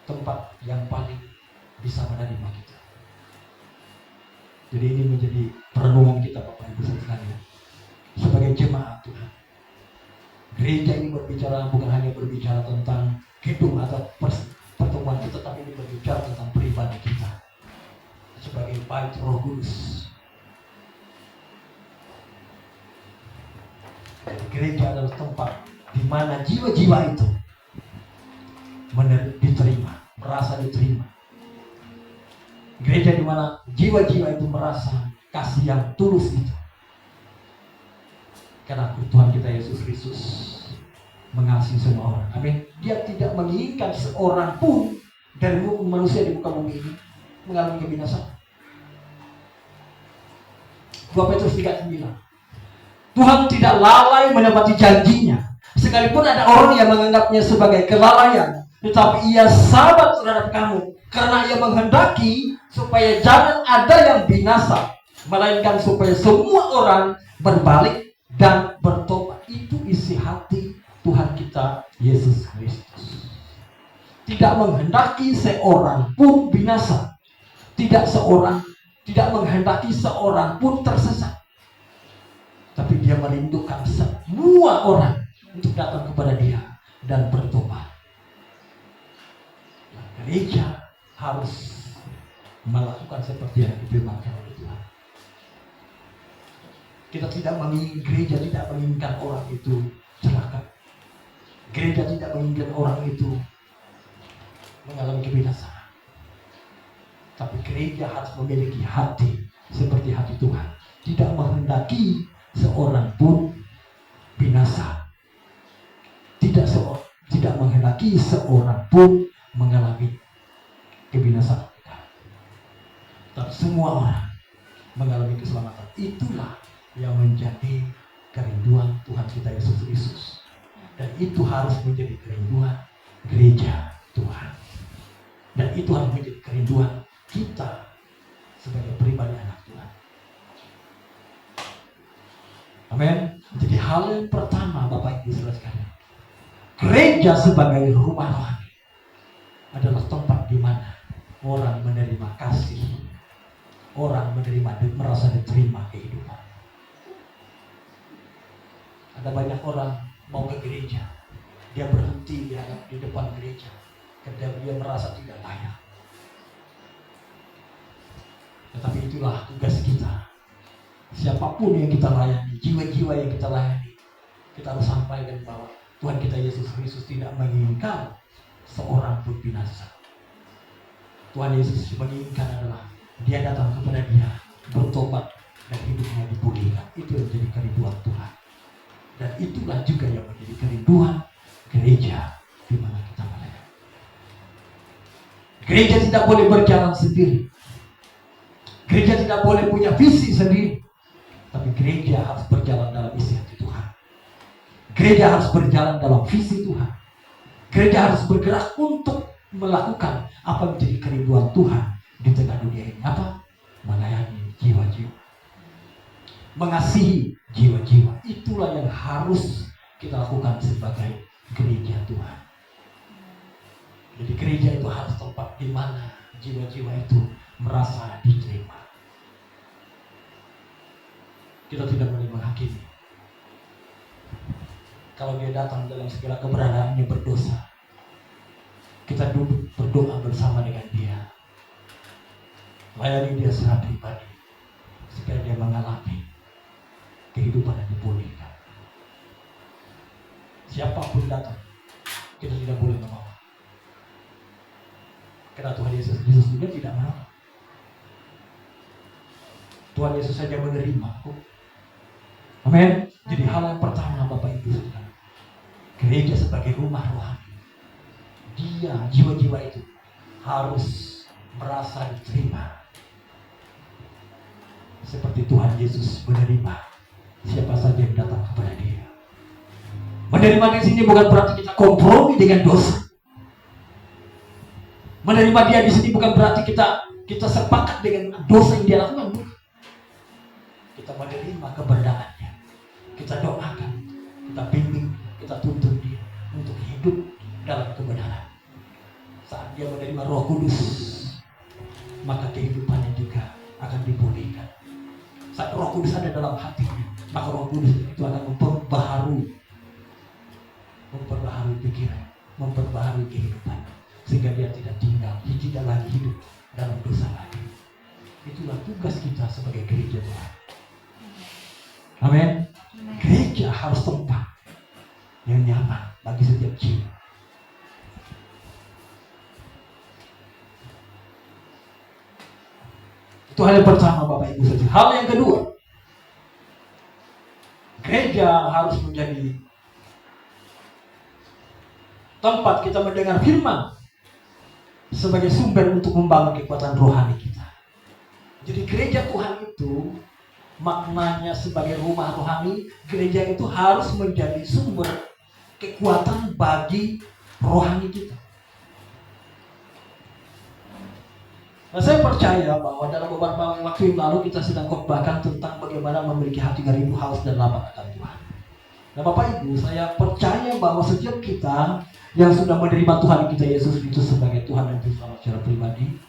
tempat yang paling bisa menerima kita. Jadi ini menjadi perenungan kita Bapak Ibu sekalian. Sebagai jemaat Tuhan, gereja ini berbicara bukan hanya berbicara tentang gedung atau pertemuan kita, tapi ini berbicara tentang pribadi kita sebagai bait Roh Kudus. Jadi gereja adalah tempat di mana jiwa-jiwa itu diterima, merasa diterima. Gereja di mana jiwa-jiwa itu merasa kasih yang tulus itu. Karena Tuhan kita Yesus Kristus mengasihi semua orang. Amin. Dia tidak menginginkan seorang pun dari manusia di muka bumi ini mengalami kebinasaan. 2 Petrus 3:9. Tuhan tidak lalai menepati janjinya. Sekalipun ada orang yang menganggapnya sebagai kelalaian, tetapi ia sabar terhadap kamu, karena ia menghendaki supaya jangan ada yang binasa, melainkan supaya semua orang berbalik dan bertobat. Itu isi hati Tuhan kita Yesus Kristus. Tidak menghendaki seorang pun binasa, tidak menghendaki seorang pun tersesat, tapi dia merindukan semua orang untuk datang kepada dia dan bertobat. Gereja harus melakukan seperti yang difirmankan oleh Tuhan. Kita tidak menginginkan, gereja tidak menginginkan orang itu celaka. Gereja tidak menginginkan orang itu mengalami kebinasaan. Tapi gereja harus memiliki hati seperti hati Tuhan. Tidak menghendaki seorang pun binasa. Tidak menghendaki seorang pun mengalami kebinasaan. Tapi semua orang mengalami keselamatan. Itulah yang menjadi kerinduan Tuhan kita Yesus Kristus. Dan itu harus menjadi kerinduan gereja Tuhan. Dan itu harus menjadi kerinduan kita sebagai pribadi anak Tuhan. Amin. Jadi hal yang pertama Bapak Ibu Saudara sekalian, gereja sebagai rumah rohani adalah tempat di mana orang menerima kasih, orang merasa diterima kehidupan. Ada banyak orang mau ke gereja, dia berhenti di depan gereja, ketika dia merasa tidak layak. Tetapi itulah tugas kita. Siapapun yang kita layani, jiwa-jiwa yang kita layani, kita harus sampaikan bahwa Tuhan kita Yesus Kristus tidak menginginkan seorang pun binasa. Tuhan Yesus menginginkan adalah dia datang kepada dia, bertobat, dan hidupnya dipulihkan. Itu yang menjadi kerinduan Tuhan. Dan itulah juga yang menjadi kerinduan gereja di mana kita melayani. Gereja tidak boleh berjalan sendiri. Gereja tidak boleh punya visi sendiri. Tapi gereja harus berjalan dalam isi hati Tuhan. Gereja harus berjalan dalam visi Tuhan. Gereja harus bergerak untuk melakukan apa yang menjadi kerinduan Tuhan di tengah dunia ini. Apa? Melayani jiwa-jiwa. Mengasihi jiwa-jiwa. Itulah yang harus kita lakukan sebagai gereja Tuhan. Jadi gereja itu harus tempat di mana jiwa-jiwa itu merasa diterima. Kita tidak boleh menghakimi. Kalau dia datang dalam segala keberadaannya berdosa, kita duduk berdoa bersama dengan dia. Layani dia secara pribadi supaya dia mengalami kehidupan yang dipulihkan. Siapapun datang, kita tidak boleh menolak. Karena Tuhan Yesus juga tidak menolak. Tuhan Yesus saja menerima. Amin. Jadi hal yang pertama Bapak Ibu Saudara, gereja sebagai rumah rohani, dia jiwa-jiwa itu harus merasa diterima. Seperti Tuhan Yesus menerima siapa saja yang datang kepada dia. Menerima di sini bukan berarti kita kompromi dengan dosa. Menerima dia di sini bukan berarti kita sepakat dengan dosa yang dia lakukan. Kita menerima keberadaannya. Kita doakan, kita bimbing, kita tuntun dia untuk hidup dalam kebenaran. Saat dia menerima Roh Kudus, maka kehidupannya juga akan dipulihkan. Saat Roh Kudus ada dalam hatinya, maka Roh Kudus itu akan memperbaharui pikiran, memperbaharui kehidupan, sehingga dia tidak lagi hidup dalam dosa lagi. Itulah tugas kita sebagai gereja Tuhan. Amin. Gereja harus tempat yang nyaman bagi setiap jiwa. Itu hal yang pertama Bapak Ibu saja. Hal yang kedua, gereja harus menjadi tempat kita mendengar firman sebagai sumber untuk membangun kekuatan rohani kita. Jadi gereja Tuhan itu maknanya sebagai rumah rohani. Gereja itu harus menjadi sumber kekuatan bagi rohani kita. Nah, saya percaya bahwa dalam beberapa waktu yang lalu kita sedang khotbahkan tentang bagaimana memiliki hati yang rindu, haus dan lapar akan Tuhan. Nah Bapak Ibu, saya percaya bahwa setiap kita yang sudah menerima Tuhan kita Yesus itu sebagai Tuhan dan Juru Selamat secara pribadi,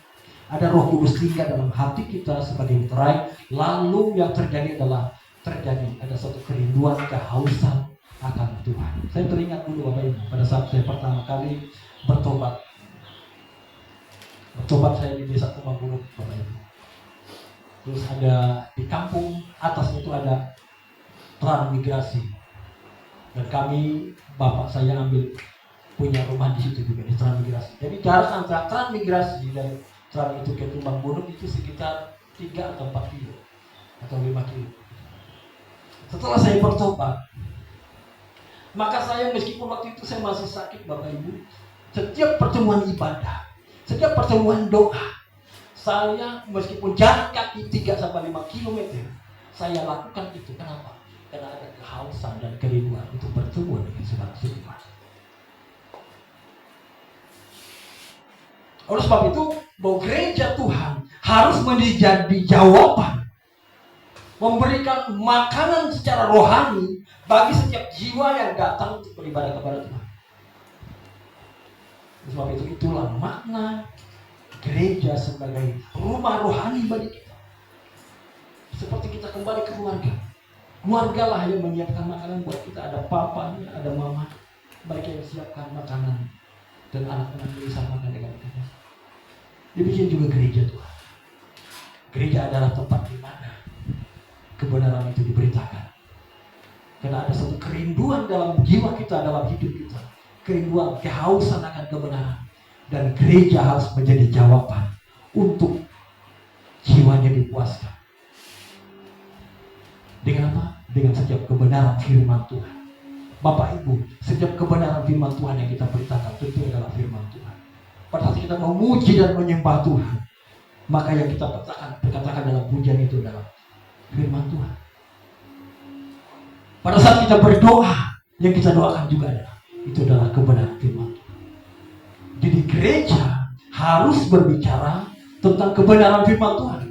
ada Roh Kudus tinggal dalam hati kita sebagai miterai. Lalu yang terjadi ada suatu kerinduan, kehausan akan Tuhan. Saya teringat dulu Bapak Ibu, pada saat saya pertama kali bertobat saya di desa Tumanggunung Bapak Ibu. Terus ada di kampung atasnya itu ada transmigrasi, dan kami, bapak saya punya rumah di situ juga di transmigrasi. Jadi jarak antara transmigrasi dari Trans itu ke Tumanggunung itu sekitar 3 atau 4 kilo atau 5 kilo. Setelah saya bertobat, maka saya meskipun waktu itu saya masih sakit Bapak Ibu, setiap pertemuan ibadah, setiap pertemuan doa, saya meskipun jarak kaki 3-5 km, saya lakukan itu. Kenapa? Karena ada kehausan dan kerinduan untuk bertemu dengan saudara-saudara. Oleh sebab itu, bahwa gereja Tuhan harus menjadi jawaban, memberikan makanan secara rohani bagi setiap jiwa yang datang untuk beribadah kepada Tuhan. Oleh sebab itu, itulah makna gereja sebagai rumah rohani bagi kita. Seperti kita kembali ke keluarga. Keluargalah yang menyiapkan makanan buat kita. Ada papanya, ada mama, mereka yang siapkan makanan dan anak-anak disamakan dengan kita. Demikian juga gereja Tuhan. Gereja adalah tempat di mana kebenaran itu diberitakan. Karena ada satu kerinduan dalam jiwa kita, dalam hidup kita. Kerinduan, kehausan akan kebenaran. Dan gereja harus menjadi jawaban untuk jiwanya dipuaskan. Dengan apa? Dengan setiap kebenaran firman Tuhan. Bapak Ibu, setiap kebenaran firman Tuhan yang kita beritakan tentu adalah firman Tuhan. Pada saat kita memuji dan menyembah Tuhan, maka yang kita berkatakan dalam pujian itu adalah firman Tuhan. Pada saat kita berdoa, yang kita doakan juga adalah kebenaran firman Tuhan. Jadi gereja harus berbicara tentang kebenaran firman Tuhan.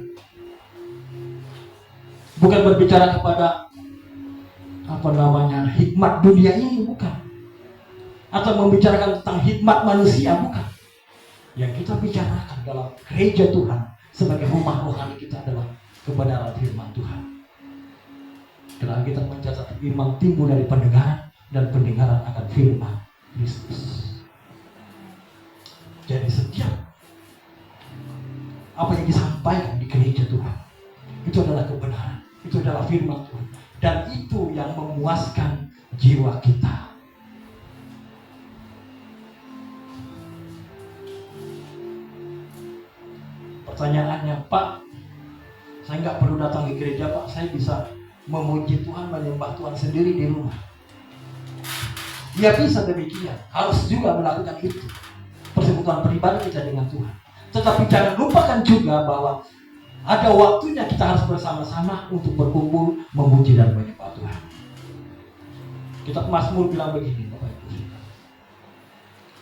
Bukan berbicara kepada hikmat dunia ini, bukan. Atau membicarakan tentang hikmat manusia, bukan. Yang kita bicarakan dalam gereja Tuhan sebagai rumah rohani kita adalah kebenaran firman Tuhan. Karena kita mencatat firman timbul dari pendengaran, dan pendengaran akan firman Kristus. Jadi setiap apa yang disampaikan di gereja Tuhan itu adalah kebenaran, itu adalah firman Tuhan, dan itu yang memuaskan jiwa kita. Pertanyaannya, Pak, saya nggak perlu datang ke gereja, Pak, saya bisa memuji Tuhan, menyembah Tuhan sendiri di rumah. Ya bisa demikian, harus juga melakukan itu, persekutuan pribadi kita dengan Tuhan. Tetapi jangan lupakan juga bahwa ada waktunya kita harus bersama-sama untuk berkumpul, memuji dan menyembah Tuhan. Kitab Mazmur bilang begini, Bapak Ibu.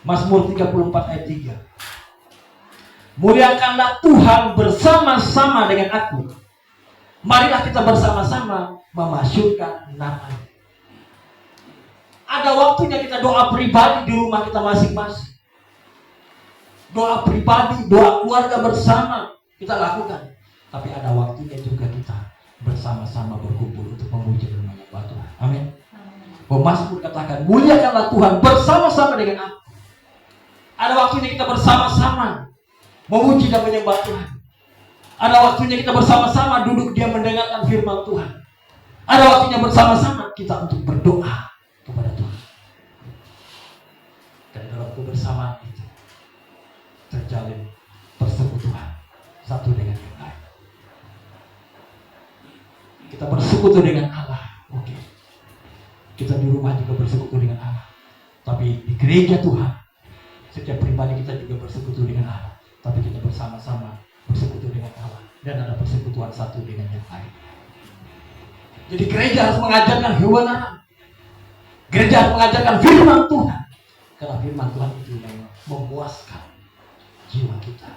Mazmur 34 ayat 3. Muliakanlah Tuhan bersama-sama dengan aku. Marilah kita bersama-sama memasyurkan nama-Nya. Ada waktunya kita doa pribadi di rumah kita masing-masing. Doa pribadi, doa keluarga bersama kita lakukan. Tapi ada waktunya juga kita bersama-sama berkumpul untuk memuji dan menyembah Tuhan. Amin. Pemazmur katakan, muliakanlah Tuhan bersama-sama dengan aku. Ada waktunya kita bersama-sama memuji dan menyembah Tuhan. Ada waktunya kita bersama-sama duduk diam mendengarkan firman Tuhan. Ada waktunya bersama-sama kita untuk berdoa kepada Tuhan. Dan dalam kebersamaan itu terjalin persekutuan satu dengan yang lain. Kita bersekutu dengan Allah, oke. Kita di rumah juga bersekutu dengan Allah. Tapi di gereja Tuhan, setiap pribadi kita juga bersekutu dengan Allah. Tapi kita bersama-sama bersekutu dengan Allah. Dan ada persekutuan satu dengan yang lain. Jadi gereja harus mengajarkan kebenaran. Gereja harus mengajarkan firman Tuhan. Karena firman Tuhan itu yang memuaskan jiwa kita.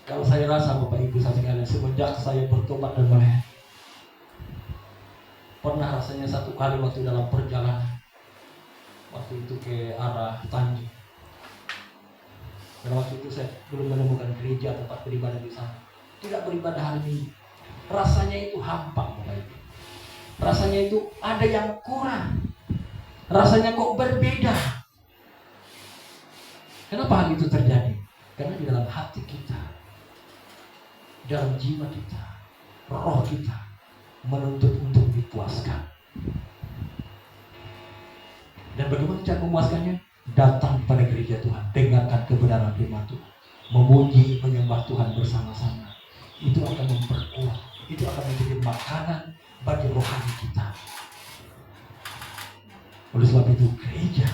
Kalau saya rasa Bapak Ibu sekalian, semenjak saya bertobat dan melayani, pernah rasanya satu kali waktu dalam perjalanan, waktu itu ke arah Tanjung. Dan waktu itu saya belum menemukan gereja tempat beribadah di sana. Tidak beribadah hari ini. Rasanya itu hampa Bapak Ibu. Rasanya itu ada yang kurang. Rasanya kok berbeda. Kenapa hal itu terjadi? Karena di dalam hati kita, dalam jiwa kita, roh kita menuntut untuk dipuaskan. Dan bagaimana cara memuaskannya? Datang pada gereja Tuhan, dengarkan kebenaran firman Tuhan, memuji, menyembah Tuhan bersama-sama. Itu akan memperkuat, itu akan menjadi makanan bagi rohani kita. Oleh sebab itu gereja,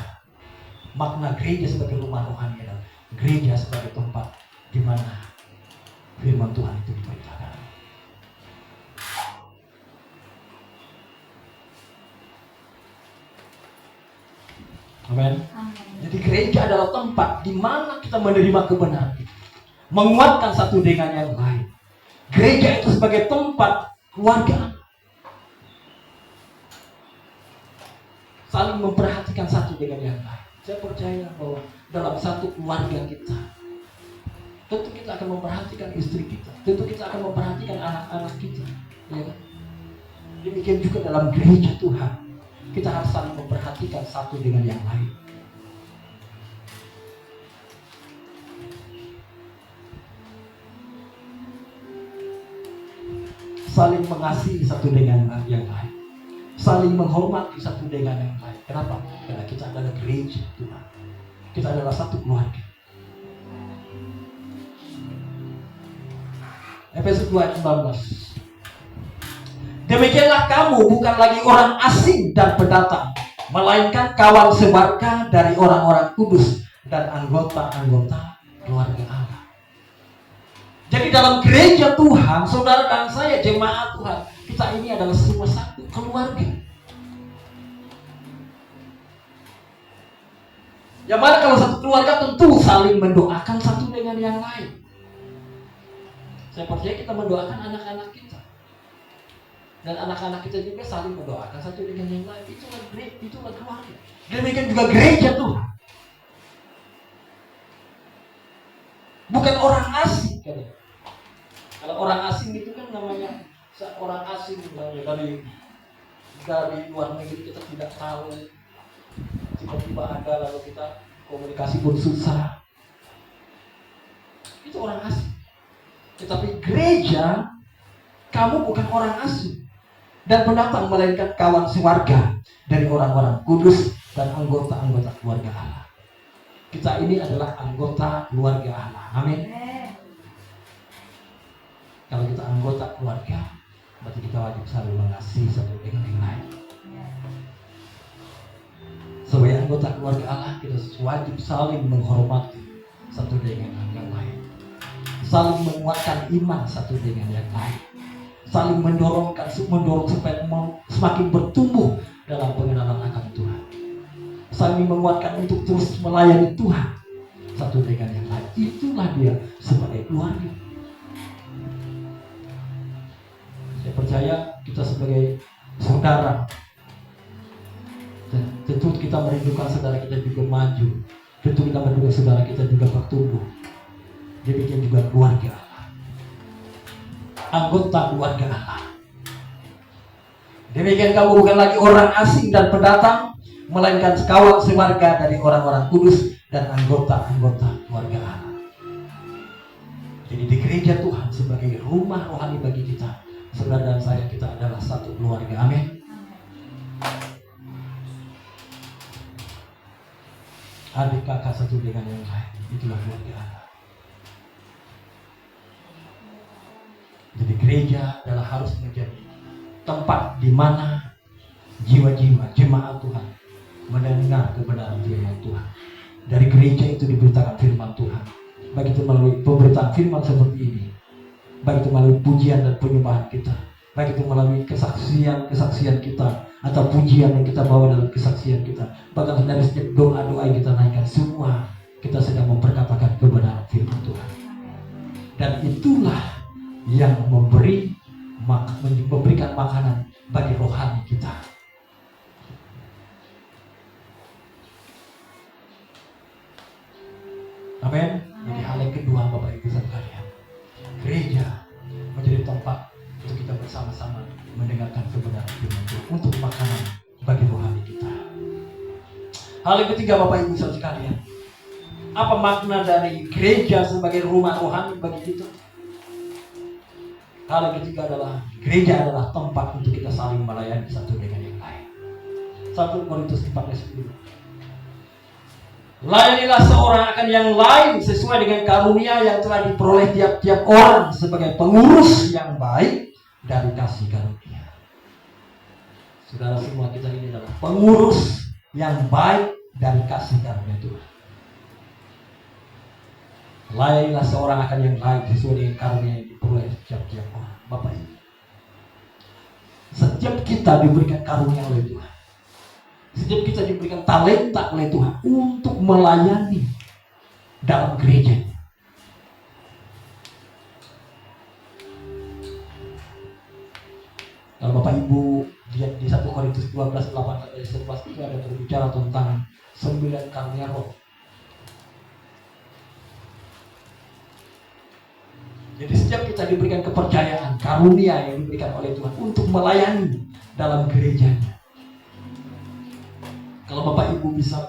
makna gereja sebagai rumah rohani adalah gereja sebagai tempat di mana firman Tuhan itu diberitakan. Amin. Jadi gereja adalah tempat di mana kita menerima kebenaran, menguatkan satu dengan yang lain. Gereja itu sebagai tempat keluarga, saling memperhatikan satu dengan yang lain. Saya percaya bahwa dalam satu keluarga kita, tentu kita akan memperhatikan istri kita, tentu kita akan memperhatikan anak-anak kita, ya kan? Demikian juga dalam gereja Tuhan. kita harus saling memperhatikan satu dengan yang lain. Saling mengasihi satu dengan yang lain, saling menghormati satu dengan yang lain. Kenapa? Karena kita adalah gereja Tuhan. Kita adalah satu keluarga. Efesus 2 ayat 19. Demikianlah kamu bukan lagi orang asing dan pendatang, melainkan kawan sebarga dari orang-orang kudus dan anggota-anggota keluarga Allah. Jadi dalam gereja Tuhan, saudara dan saya jemaat Tuhan, kita ini adalah semua satu keluarga. Yang mana kalau satu keluarga tentu saling mendoakan satu dengan yang lain. Saya percaya kita mendoakan anak-anak kita. Dan anak-anak kita juga saling mendoakan satu dengan yang lain. Itulah keluarga. Demikian juga gereja Tuhan. Bukan orang asing. Kalau orang asing itu kan namanya orang asing dari luar negeri, kita tidak tahu. Tiba-tiba ada lalu kita komunikasi pun susah. Itu orang asing. Tetapi gereja, kamu bukan orang asing dan pendatang, melainkan kawan sewarga dari orang-orang kudus dan anggota-anggota keluarga Allah. Kita ini adalah anggota keluarga Allah. Amin. Kalau kita anggota keluarga, berarti kita wajib saling mengasihi satu dengan yang lain. Sebagai anggota keluarga Allah, kita wajib saling menghormati satu dengan yang lain, saling menguatkan iman satu dengan yang lain, saling mendorong supaya semakin bertumbuh dalam pengenalan akan Tuhan, saling menguatkan untuk terus melayani Tuhan satu dengan yang lain. Itulah dia sebagai keluarga. Saya percaya kita sebagai saudara, tentu kita merindukan saudara kita juga maju. Tentu kita merindukan saudara kita juga bertumbuh. Demikian juga keluarga Allah, anggota keluarga Allah. Demikian kamu bukan lagi orang asing dan pendatang, melainkan kawan sewarga dari orang-orang kudus dan anggota-anggota keluarga Allah. Jadi di gereja Tuhan sebagai rumah rohani bagi kita, saudara dan saya, kita adalah satu keluarga. Amin. Adik kakak satu dengan yang lain, itulah keluarga Allah. Jadi gereja adalah harus menjadi tempat di mana jiwa-jiwa jemaat Tuhan mendengar kebenaran firman Tuhan. Dari gereja itu diberitakan firman Tuhan, baik itu melalui pemberitaan firman seperti ini, baik itu melalui pujian dan penyembahan kita, baik itu melalui kesaksian kita atau pujian yang kita bawa dalam kesaksian kita, bahkan dari setiap doa-doa yang kita naikkan, semua kita sedang memperkatakan kebenaran firman Tuhan. Dan itulah yang memberikan makanan bagi rohani kita. Amin. Jadi hal yang kedua, Bapak Ibu sekalian, gereja menjadi tempat untuk kita bersama-sama mendengarkan kebenaran firman Tuhan untuk makanan bagi rohani kita. Hal yang ketiga, Bapak Ibu sekalian, apa makna dari gereja sebagai rumah rohani bagi kita? Hal yang ketiga adalah gereja adalah tempat untuk kita saling melayani satu dengan yang lain. 1 Korintus 14:10. Layanilah seorang akan yang lain sesuai dengan karunia yang telah diperoleh tiap-tiap orang sebagai pengurus yang baik dari kasih karunia. Saudara semua, kita ini adalah pengurus yang baik dari kasih karunia Tuhan. Layanilah seorang akan yang lain sesuai dengan karunia yang diperoleh tiap-tiap orang. Bapak Ibu, setiap kita diberikan karunia oleh Tuhan. Setiap kita diberikan talenta oleh Tuhan untuk melayani dalam gereja. Kalau Bapak Ibu lihat di 1 Korintus 12:8-11 itu ada berbicara tentang 9 karunia roh. Jadi setiap kita diberikan kepercayaan, karunia yang diberikan oleh Tuhan untuk melayani dalam gerejanya. Kalau Bapak Ibu bisa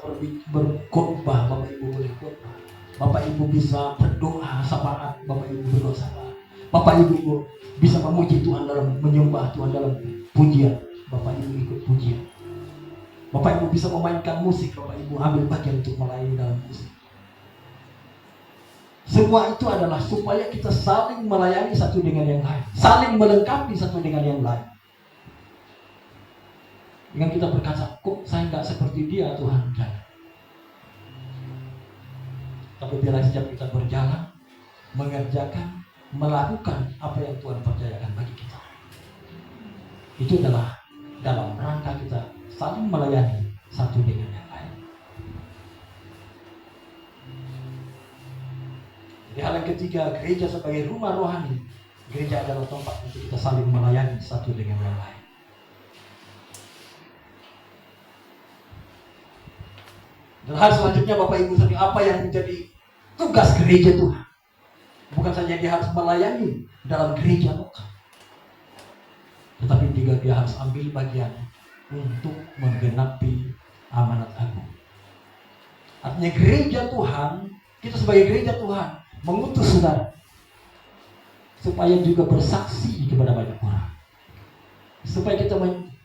berkhotbah, Bapak Ibu boleh khotbah. Bapak Ibu bisa berdoa syafaat, Bapak Ibu berdoa syafaat. Bapak Ibu bisa memuji Tuhan dalam menyembah Tuhan dalam pujian, Bapak Ibu ikut pujian. Bapak Ibu bisa memainkan musik, Bapak Ibu ambil bagian untuk melayani dalam musik. Semua itu adalah supaya kita saling melayani satu dengan yang lain, saling melengkapi satu dengan yang lain. Dengan kita berkata, kok saya nggak seperti dia Tuhan, jangan. Tapi biarlah setiap kita berjalan, mengerjakan, melakukan apa yang Tuhan percayakan bagi kita. Itu adalah dalam rangka kita saling melayani satu dengan yang lain. Jadi hal yang ketiga, gereja sebagai rumah rohani. Gereja adalah tempat untuk kita saling melayani satu dengan yang lain. Dan hal selanjutnya Bapak Ibu sekalian, apa yang menjadi tugas gereja Tuhan? Bukan saja dia harus melayani dalam gereja lokal, tetapi juga dia harus ambil bagian untuk menggenapi amanat agung. Artinya gereja Tuhan, kita sebagai gereja Tuhan mengutus saudara supaya juga bersaksi kepada banyak orang, supaya kita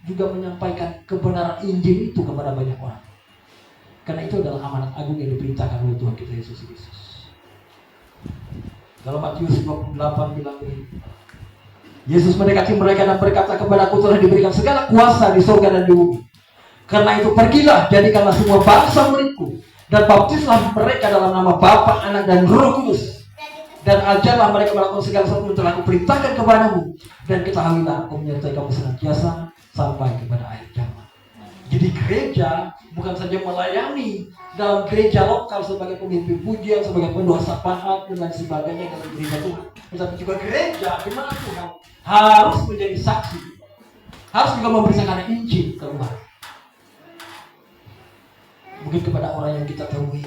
juga menyampaikan kebenaran Injil itu kepada banyak orang. Karena itu adalah amanat agung yang diperintahkan oleh Tuhan kita Yesus Kristus. Dalam Matius 28 bilang begini, Yesus mendekati mereka dan berkata, kepadaku telah diberikan segala kuasa di surga dan di bumi. Karena itu pergilah, jadikanlah semua bangsa muridku, dan baptislah mereka dalam nama Bapa, Anak, dan Roh Kudus. Dan ajarlah mereka melakukan segala sesuatu yang telah kuperintahkan kepadamu. Dan ketahuilah, aku menyertai kamu senantiasa sampai kepada akhir zaman. Jadi gereja bukan saja melayani dalam gereja lokal sebagai pemimpin pujian, sebagai pendoa syafaat dan lain sebagainya dalam gereja Tuhan, tetapi juga gereja di mana Tuhan harus menjadi saksi, harus juga memberitakan Injil keluar. Mungkin kepada orang yang kita temui,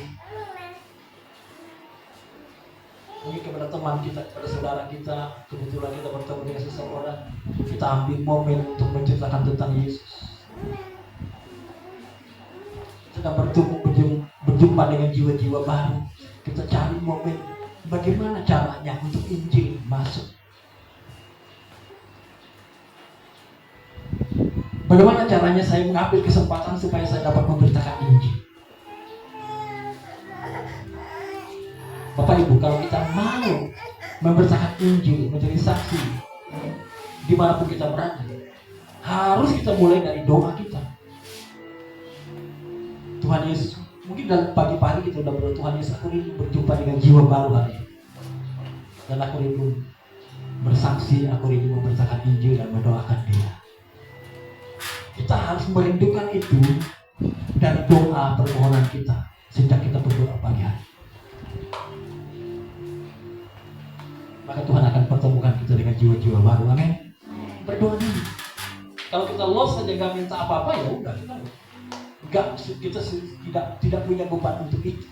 mungkin kepada teman kita, kepada saudara kita, kebetulan kita bertemu dengan seseorang, kita ambil momen untuk menceritakan tentang Yesus. Kita berjumpa dengan jiwa-jiwa baru. Kita cari momen bagaimana caranya untuk Injil masuk. Bagaimana caranya saya mengambil kesempatan supaya saya dapat memberitakan Injil. Bapak Ibu, kalau kita mau memberitakan Injil, menjadi saksi dimanapun kita berada, harus kita mulai dari doa kita. Tuhan Yesus, mungkin dalam pagi-pagi kita sudah berdoa, Tuhan Yesus, aku rindu berjumpa dengan jiwa baru hari ini. Dan aku rindu bersaksi, aku rindu memberitakan Injil dan mendoakan dia. Kita harus merindukan itu dari doa permohonan kita sejak kita berdoa pagi hari. Maka Tuhan akan pertemukan kita dengan jiwa-jiwa baru. Amin. Berdoa dulu. Kalau kita los saja gak minta apa-apa, ya udah kita tidak punya beban untuk itu.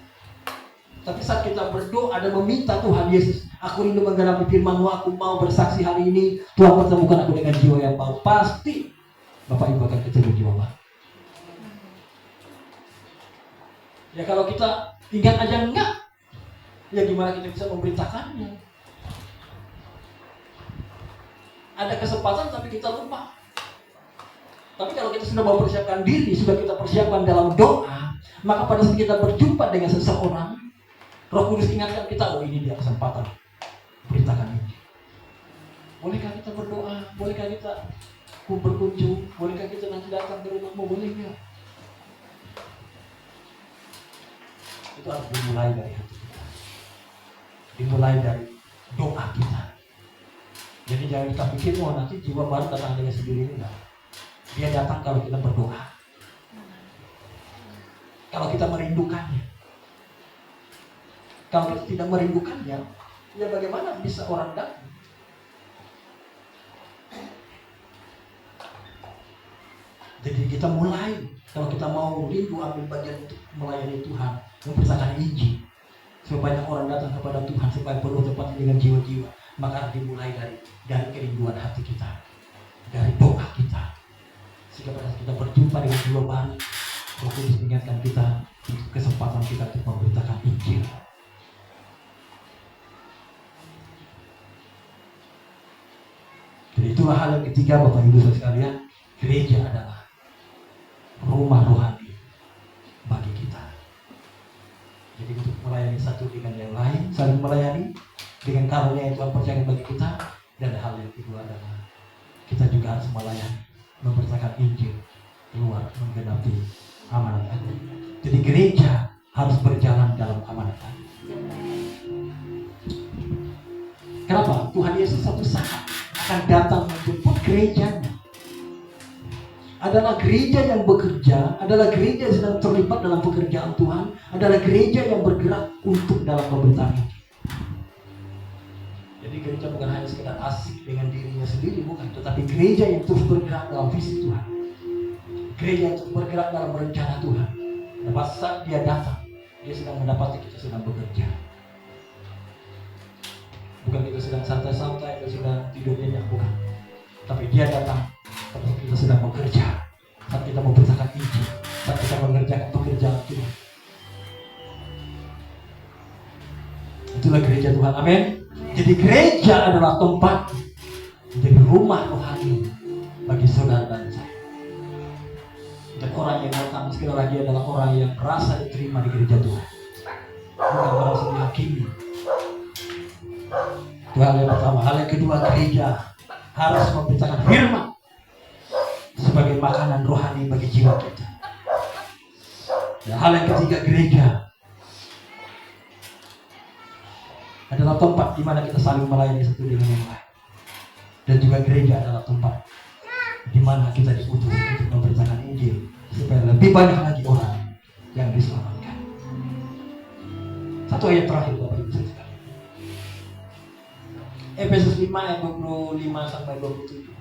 Tapi saat kita berdoa dan meminta Tuhan Yesus, aku rindu menggenapi firman-Mu, aku mau bersaksi hari ini, Tuhan pertemukan aku dengan jiwa yang baru. Pasti Bapak Ibu akan ketemu jiwa baru. Ya kalau kita ingat aja enggak, ya gimana kita bisa memberitakannya? Ada kesempatan tapi kita lupa. Tapi kalau kita sudah mempersiapkan diri, sudah kita persiapkan dalam doa, maka pada saat kita berjumpa dengan seseorang, Roh Kudus ingatkan kita, oh ini dia kesempatan beritakan ini. Bolehkah kita berdoa? Bolehkah kita berkunjung? Bolehkah kita nanti datang ke rumahmu? Boleh nggak? Itu harus dimulai dari hati kita, dimulai dari doa kita. Jadi jangan kita pikir, oh nanti jiwa baru datang dengan sendirinya. Enggak. Dia datang kalau kita berdoa, kalau kita merindukannya. Kalau kita tidak merindukannya, ya bagaimana bisa orang datang? Jadi kita mulai, kalau kita mau rindu ambil bagian untuk melayani Tuhan, memberitakan Injil, supaya banyak orang datang kepada Tuhan, supaya penuh tempat dengan jiwa-jiwa, maka harus dimulai dari kerinduan hati kita, dari doa kita. Sehingga pada saat kita berjumpa dengan jiwa baru, Roh Kudus mengingatkan kita untuk kesempatan kita untuk memberitakan Injil. Jadi itulah hal yang ketiga, Bapak Ibu Saudara sekalian, gereja adalah rumah rohani bagi kita. Jadi untuk melayani satu dengan yang lain, saling melayani dengan karunia yang Tuhan percayakan bagi kita. Dan hal yang kedua adalah kita juga harus melayani, memberitakan Injil keluar, menggenapi amanat Allah. Jadi gereja harus berjalan dalam amanat Allah. Kenapa? Tuhan Yesus suatu saat akan datang menjemput gerejanya. Adalah gereja yang bekerja, adalah gereja yang sedang terlibat dalam pekerjaan Tuhan, adalah gereja yang bergerak untuk dalam pemberitaan Injil. Jadi gereja bukan hanya sekedar asik dengan dirinya sendiri, bukan, tetapi gereja yang terus bergerak dalam visi Tuhan, gereja yang terus bergerak dalam rencana Tuhan. Dan pas saat dia datang, dia sedang mendapati kita sedang bekerja. Bukan kita sedang santai-santai, kita sedang tidur nyenyak, bukan. Tapi dia datang ketika kita sedang bekerja, saat kita memberitakan Injil, saat kita mengerjakan pekerjaan Tuhan. Itulah gereja Tuhan, amin. Jadi gereja adalah tempat menjadi rumah rohani bagi saudara dan saya. Dan orang yang datang sekali lagi adalah orang yang merasa diterima di gereja Tuhan, bukan merasa dihakimi. Itu hal yang pertama. Hal yang kedua, gereja harus memberitakan firman sebagai makanan rohani bagi jiwa kita. Dan hal yang ketiga, gereja adalah tempat di mana kita saling melayani satu dengan yang lain. Dan juga gereja adalah tempat di mana kita diutus untuk memberitakan Injil supaya lebih banyak lagi orang yang diselamatkan. Satu ayat terakhir Bapak Ibu sekalian. Efesus 5 ayat 25 sampai 27.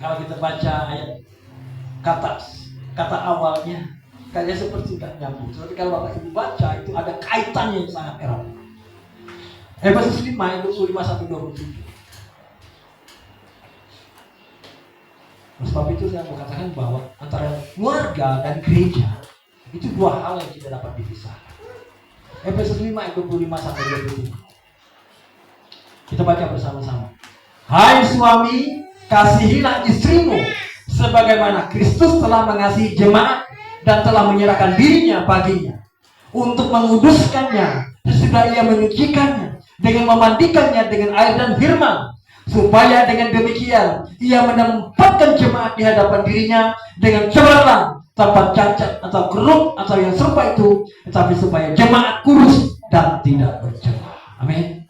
Kalau kita baca ayat kata awalnya kayaknya seperti tidak nyambung. Tapi kalau Bapak Ibu baca itu ada kaitannya yang sangat erat. Efesus 5 ayat 25 sampai 27. Oleh sebab itu saya mau katakan bahwa antara keluarga dan gereja itu dua hal yang tidak dapat dipisahkan. Efesus 5 ayat 25 sampai 27. Kita baca bersama-sama. Hai suami, kasihilah istrimu sebagaimana Kristus telah mengasihi jemaat dan telah menyerahkan dirinya baginya untuk menguduskannya sesudah ia menyucikannya dengan memandikannya dengan air dan firman, supaya dengan demikian ia menempatkan jemaat di hadapan dirinya dengan cemerlang, tanpa cacat atau keruk atau yang serupa itu, tetapi supaya jemaat kudus dan tidak bercela. Amin.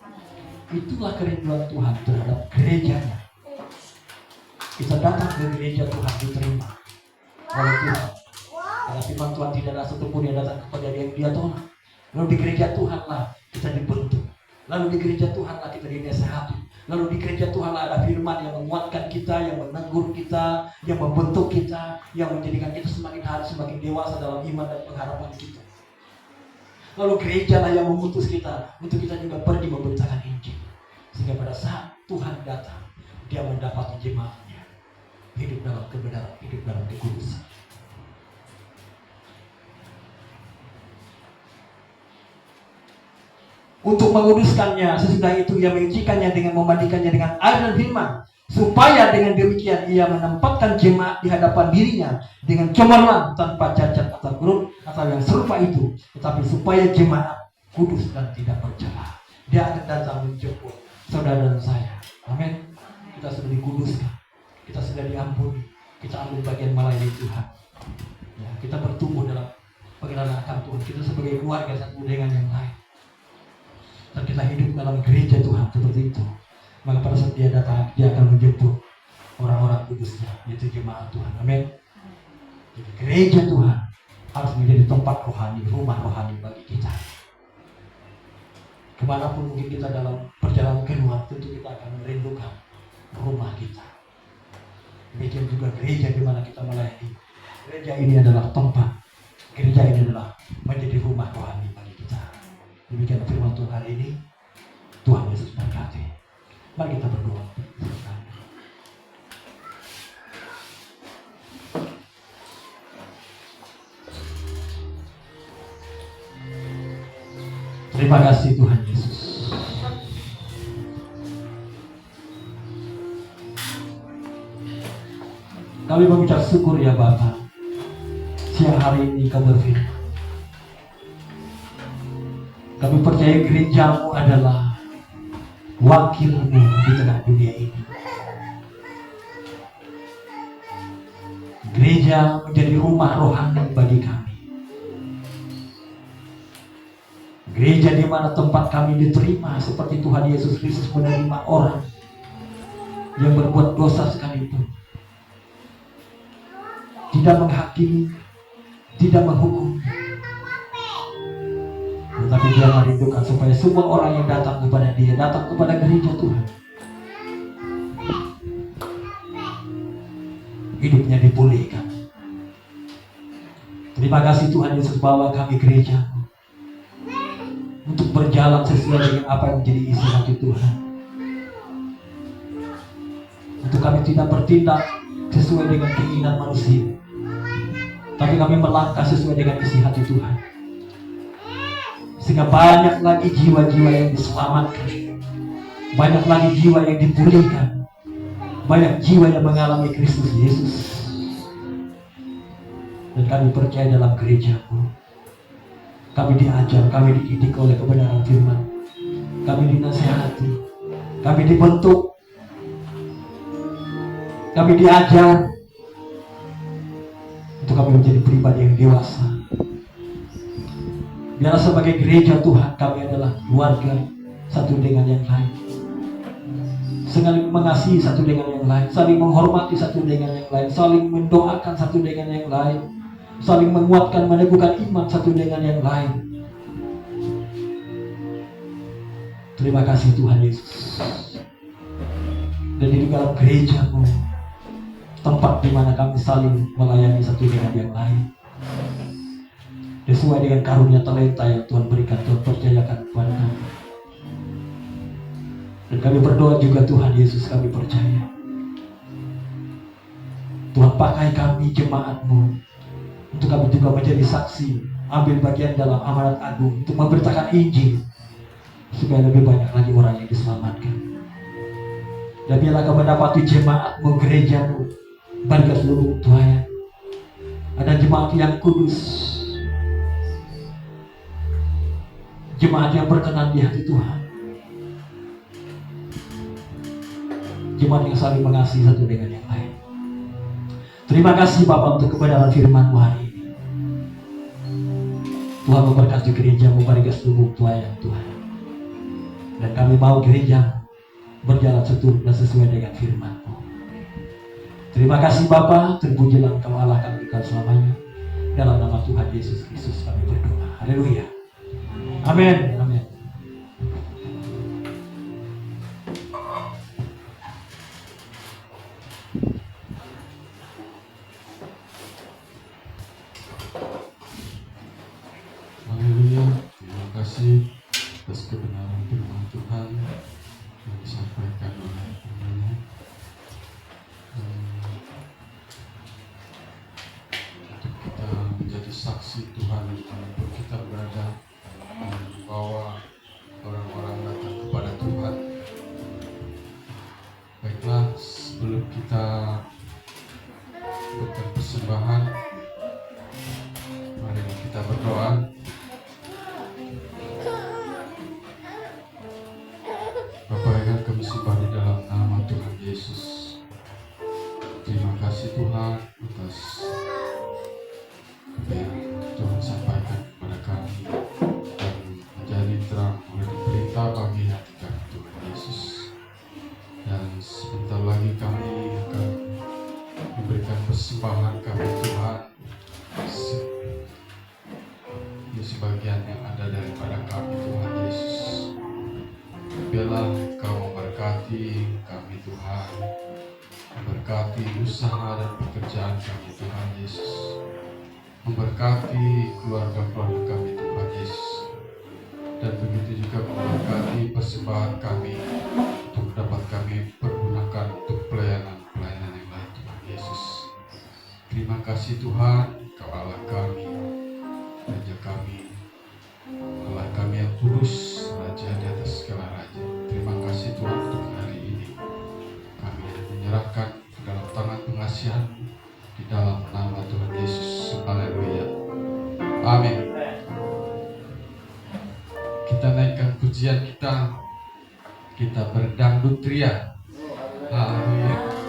Itulah kerinduan Tuhan terhadap gerejanya. Kita datang ke gereja Tuhan diterima oleh Tuhan. Karena firman Tuhan tidak ada satupun yang datang kepada dia tolak. Lalu di gereja Tuhanlah kita dibentuk. Lalu di gereja Tuhanlah kita dinasihati. Lalu di gereja Tuhanlah ada firman yang menguatkan kita, yang menegur kita, yang membentuk kita, yang menjadikan kita semakin hari semakin dewasa dalam iman dan pengharapan kita. Lalu gerejalah yang mengutus kita untuk kita juga pergi memberitakan Injil. Sehingga pada saat Tuhan datang, dia mendapati jemaatnya hidup dalam kebenaran, hidup dalam kekudusan. Untuk menguduskannya, sesudah itu ia menyucikannya dengan memandikannya dengan air dan firman, supaya dengan demikian ia menempatkan jemaat di hadapan dirinya dengan cemerlang, tanpa cacat atau keruk atau yang serupa itu, tetapi supaya jemaat kudus dan tidak bercela. Dia akan datang menjemput saudara dan saya. Amin. Kita sudah dikuduskan, kita sudah diampuni, kita ambil bagian melayani Tuhan. Ya, kita bertumbuh dalam pengenalan akan Tuhan. Kita sebagai keluarga satu dengan yang lain. Dan kita hidup dalam gereja Tuhan seperti itu. Maka pada saat dia datang, dia akan menjemput orang-orang kudusnya, yaitu jemaat Tuhan. Amin. Jadi gereja Tuhan harus menjadi tempat rohani, rumah rohani bagi kita. Kemanapun mungkin kita dalam perjalanan keluar, tentu kita akan merindukan rumah kita. Demikian juga gereja di mana kita melayani. Gereja ini adalah tempat. Gereja ini adalah menjadi rumah rohani bagi kita. Demikian firman Tuhan hari ini. Tuhan Yesus berkati. Mari kita berdoa. Terima kasih Tuhan Yesus. Kami mengucap syukur ya Bapa. Siang hari ini Kau berfirman. Kami percaya gerejamu adalah wakilmu di tengah dunia ini. Gereja menjadi rumah rohani bagi kami. Gereja di mana tempat kami diterima seperti Tuhan Yesus Kristus menerima orang yang berbuat dosa sekalipun. Tidak menghakimi, tidak menghukum, tetapi Dia merindukan supaya semua orang yang datang kepada Dia, datang kepada gereja Tuhan, hidupnya dipulihkan. Terima kasih Tuhan Yesus bawa kami gereja untuk berjalan sesuai dengan apa yang menjadi isi hati Tuhan. Untuk kami tidak bertindak sesuai dengan keinginan manusia, tapi kami melangkah sesuai dengan isi hati Tuhan. Sehingga banyak lagi jiwa-jiwa yang diselamatkan, banyak lagi jiwa yang dipulihkan, banyak jiwa yang mengalami Kristus Yesus. Dan kami percaya dalam gereja-Mu. Kami diajar, kami dididik oleh kebenaran firman. Kami dinasihati, kami dibentuk, kami diajar untuk kami menjadi pribadi yang dewasa. Biarlah sebagai gereja Tuhan, kami adalah keluarga satu dengan yang lain, saling mengasihi satu dengan yang lain, saling menghormati satu dengan yang lain, saling mendoakan satu dengan yang lain, saling menguatkan, meneguhkan iman satu dengan yang lain. Terima kasih Tuhan Yesus. Dan di dalam gereja-Mu, tempat di mana kami saling melayani satu dengan yang lain, sesuai dengan karunia talenta yang Tuhan berikan, Tuhan percayakan kepada kami. Dan kami berdoa juga Tuhan Yesus, kami percaya Tuhan pakai kami jemaat-Mu untuk kami juga menjadi saksi, ambil bagian dalam amanat agung untuk memberitakan Injil, supaya lebih banyak lagi orang yang diselamatkan. Dan biarlah kau mendapati jemaat-Mu, gereja-Mu, bagi seluruh Tuhan, ada jemaat yang kudus, jemaat yang berkenan di hati Tuhan, jemaat yang saling mengasihi satu dengan yang lain. Terima kasih Bapa untuk kebenaran firman-Mu hari ini. Tuhan memberkati gereja-Mu bagi seluruh Tuhan, Tuhan. Dan kami mau gereja berjalan seturut dan sesuai dengan firman-Mu. Terima kasih Bapa, terpujilah Engkau Allah kami kekal selamanya. Dalam nama Tuhan Yesus Kristus kami berdoa. Haleluya. Amin. Amin. Haleluya. Terima kasih atas kebenaran firman Tuhan yang disampaikan oleh Ibu. Untuk kita menjadi saksi Tuhan dimanapun kita berada, membawa orang-orang datang kepada Tuhan. Baiklah, sebelum kita berikan persembahan, mari kita berdoa. Bapa yang kami sembah di dalam nama Tuhan Yesus, terima kasih Tuhan atas apa yang Tuhan sampaikan kepada kami dan menjadi terang oleh berita bagi hati kami Tuhan Yesus. Dan sebentar lagi kami akan memberikan persembahan kami Tuhan, di sebagian yang ada daripada kami Tuhan Yesus. Biarlah Kau memberkati kami Tuhan, memberkati usaha dan pekerjaan kami Tuhan Yesus, memberkati keluarga-keluarga kami Tuhan Yesus, dan begitu juga memberkati persembahan kami untuk dapat kami pergunakan untuk pelayanan-pelayanan yang lain Tuhan Yesus. Terima kasih Tuhan, Kau Allah kami, Raja kami, Allah kami yang Kudus, Raja di atas segala raja. Terima kasih Tuhan untuk hari ini. Kami menyerahkan ke dalam tangan pengasihan di dalam nama Tuhan Yesus. Haleluya. Amin. Kita naikkan pujian kita. Kita berdangdut ria. Haleluya.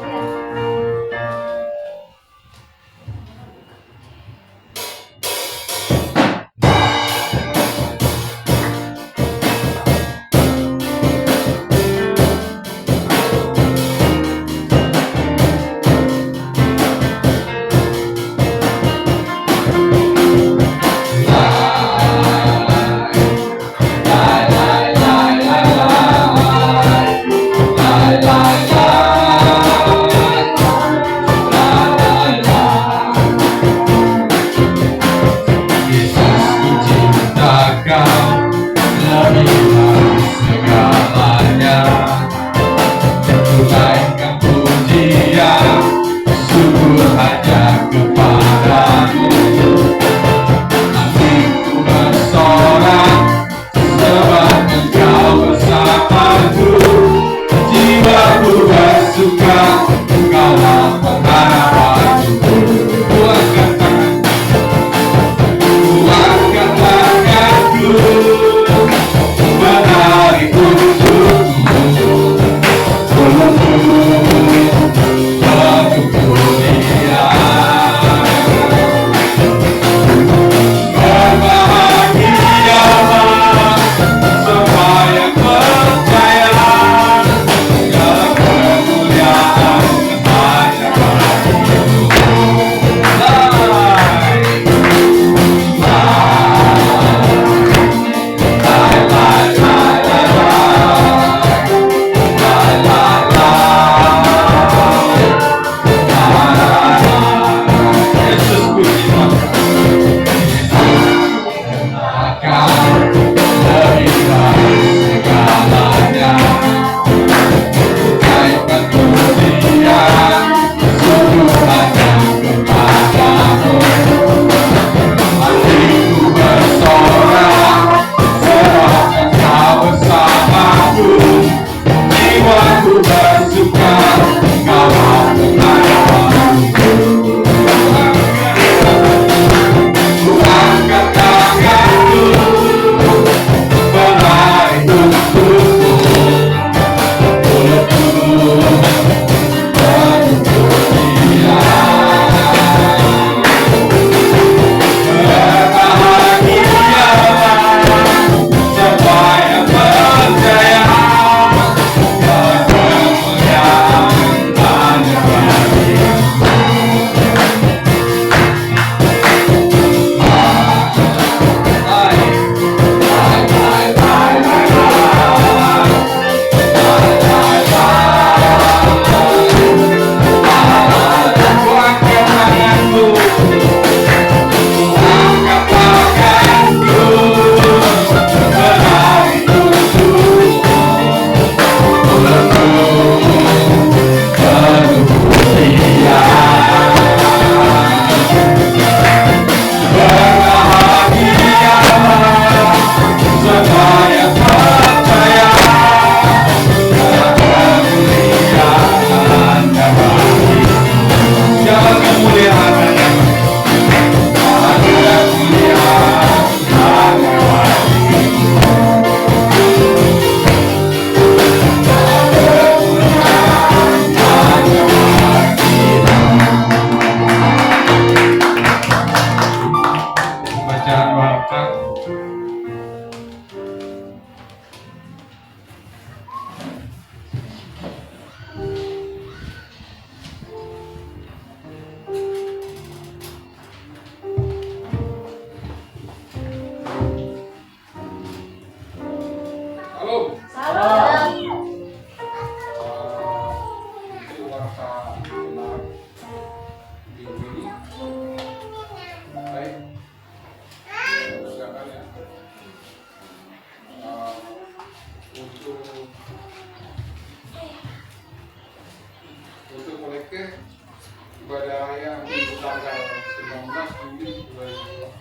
ibadah raya minggu tanggal 19 Juli 2020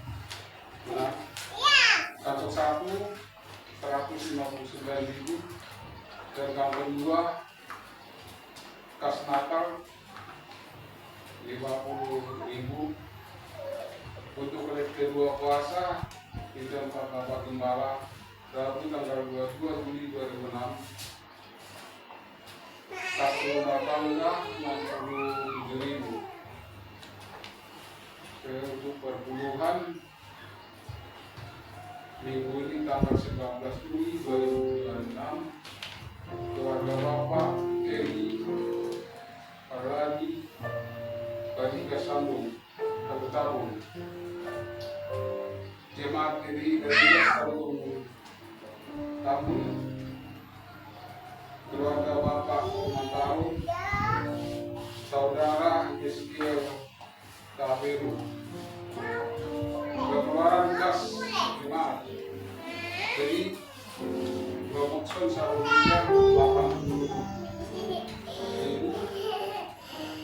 satu 159.000, dan yang kedua kas Natal 50.000. Untuk kedua puasa di tempat Bapak Gembala Rabu tanggal 22 Juli 2006, satu rumah tangga 67.000. Untuk perpuluhan minggu ini tanggal 19 Juli 2026, keluarga Bapak Eli Aradi Badika Sambung Satu Tabung, jemaat ini dari Satu Tabung, keluarga Bapak Mantau, saudara Yeskiel Taberu, pengeluaran kas jemaat jadi Romokson 1.80.000,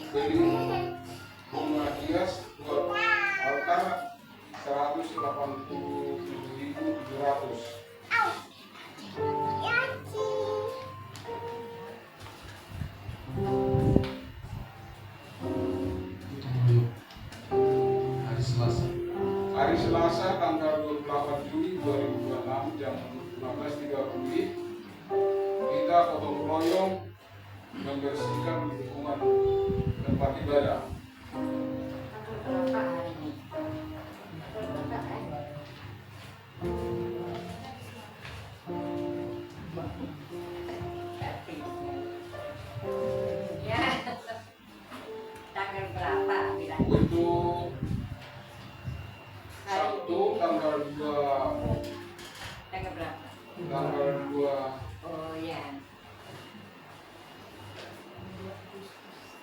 beli bunga hias buat altar 187.700. Hari Selasa tanggal 28 Juli 2026 jam 15.30 kita gotong royong membersihkan lingkungan tempat ibadah. Tanggal berapa? Untuk Sabtu tanggal 2 Tanggal berapa? tanggal 2 Oh ya.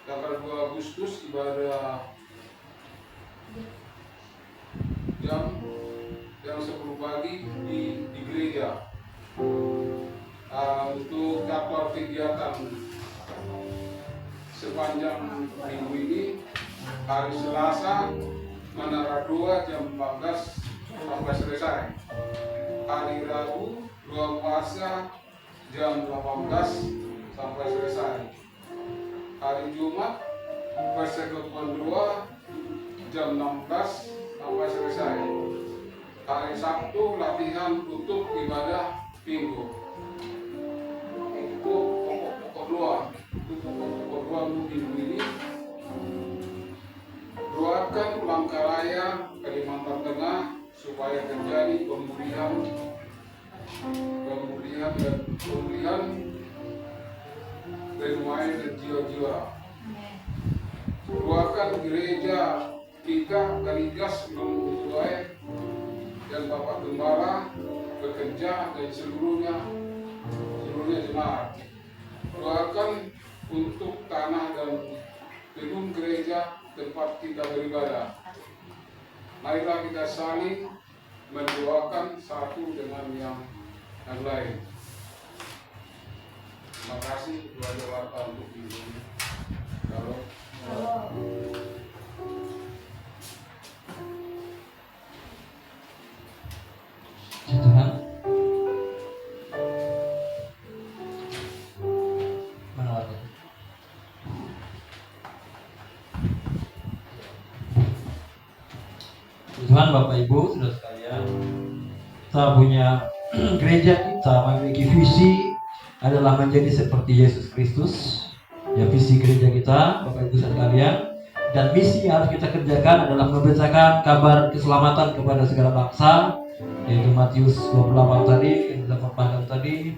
tanggal 2 Agustus ibadah jam 10 pagi di gereja. Untuk jadwal kegiatan sepanjang minggu ini, hari Selasa menara doa jam 14 sampai selesai. Hari Rabu doa puasa jam 18 sampai selesai. Hari Jumat persekutuan doa jam 16 sampai selesai. Hari Sabtu latihan tutup ibadah minggu. Untuk pokok-pokok doa minggu ini, doakan Palangkaraya, Kalimantan Tengah supaya terjadi pemulihan penuaian dan jiwa-jiwa. Doakan gereja kita Kaligas Membutuai dan Bapak Gembala, bekerja dan seluruhnya jemaat. Doakan untuk tanah dan gedung gereja tempat kita beribadah. Marilah kita saling mendoakan satu dengan yang lain. Terima kasih kepada wartawan untuk ini. Kalau Tuhan, mana lagi? Tuhan, Bapak Ibu, saudara sekalian, kita punya gereja kita memiliki visi adalah menjadi seperti Yesus Kristus. Ya, visi gereja kita, Bapak Ibu sekalian, dan misi yang harus kita kerjakan adalah memberitakan kabar keselamatan kepada segala bangsa, yaitu Matius 28 tadi yang kita paparkan tadi,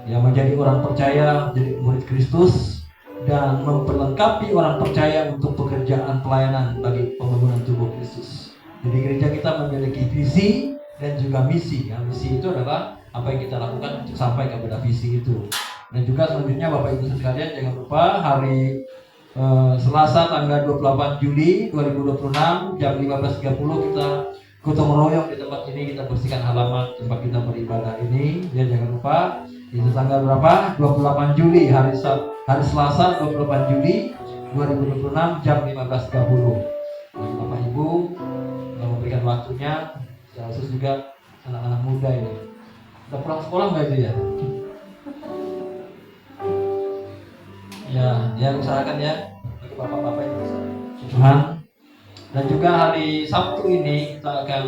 yang menjadi orang percaya, menjadi murid Kristus, dan memperlengkapi orang percaya untuk pekerjaan pelayanan bagi pembangunan tubuh Kristus. Jadi gereja kita memiliki visi dan juga misi. Ya, misi itu adalah apa yang kita lakukan untuk sampai kepada visi itu. Dan juga selanjutnya Bapak Ibu sekalian, jangan lupa hari Selasa tanggal 28 Juli 2026 jam 15.30 kita gotong royong di tempat ini, kita bersihkan halaman tempat kita beribadah ini. Ya, jangan lupa itu tanggal berapa? 28 Juli, hari Selasa 28 Juli 2026 jam 15.30. Bapak Ibu yang memberikan waktunya, khusus juga anak-anak muda ini. Udah pulang sekolah nggak itu ya? Ya usahakan ya bagi bapak-bapak yang bisa. Tuhan. Dan juga hari Sabtu ini kita akan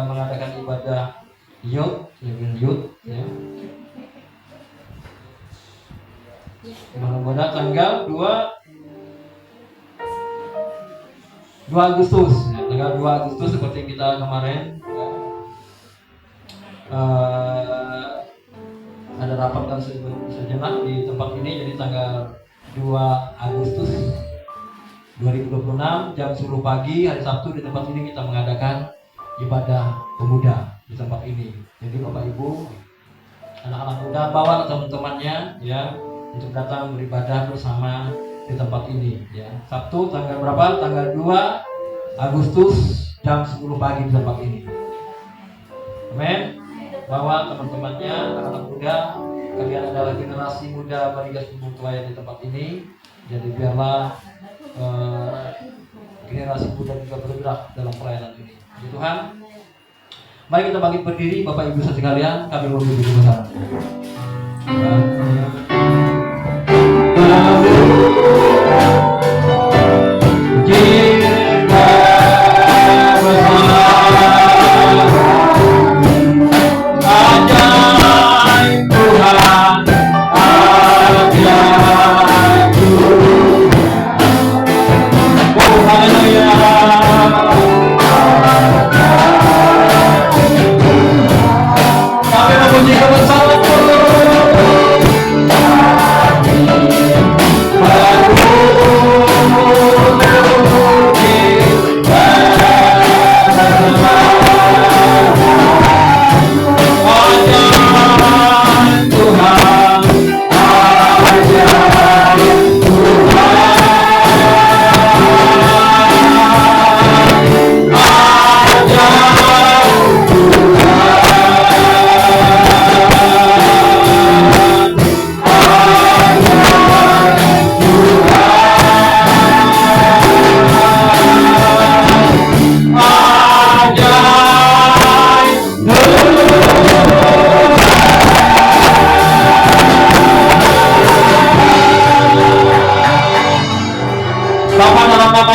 mengadakan ibadah Yud ya. Ibadah tanggal 2 Agustus ya, tanggal 2 Agustus seperti kita kemarin ya. Ada rapat dan sejenak di tempat ini, jadi tanggal 2 Agustus 2026 jam 10 pagi hari Sabtu di tempat ini kita mengadakan ibadah pemuda di tempat ini. Jadi Bapak Ibu, anak-anak muda bawa teman-temannya ya untuk datang beribadah bersama di tempat ini ya. Sabtu tanggal berapa? Tanggal 2 Agustus jam 10 pagi di tempat ini. Amin. Bawa teman-temannya, anak-anak muda, kalian adalah generasi muda Barigas Gunung Pelayan di tempat ini. Jadi biarlah generasi muda juga bergerak dalam pelayanan ini. Ya Tuhan, mari kita bangkit berdiri, Bapak Ibu sekalian, kami menuju bersama.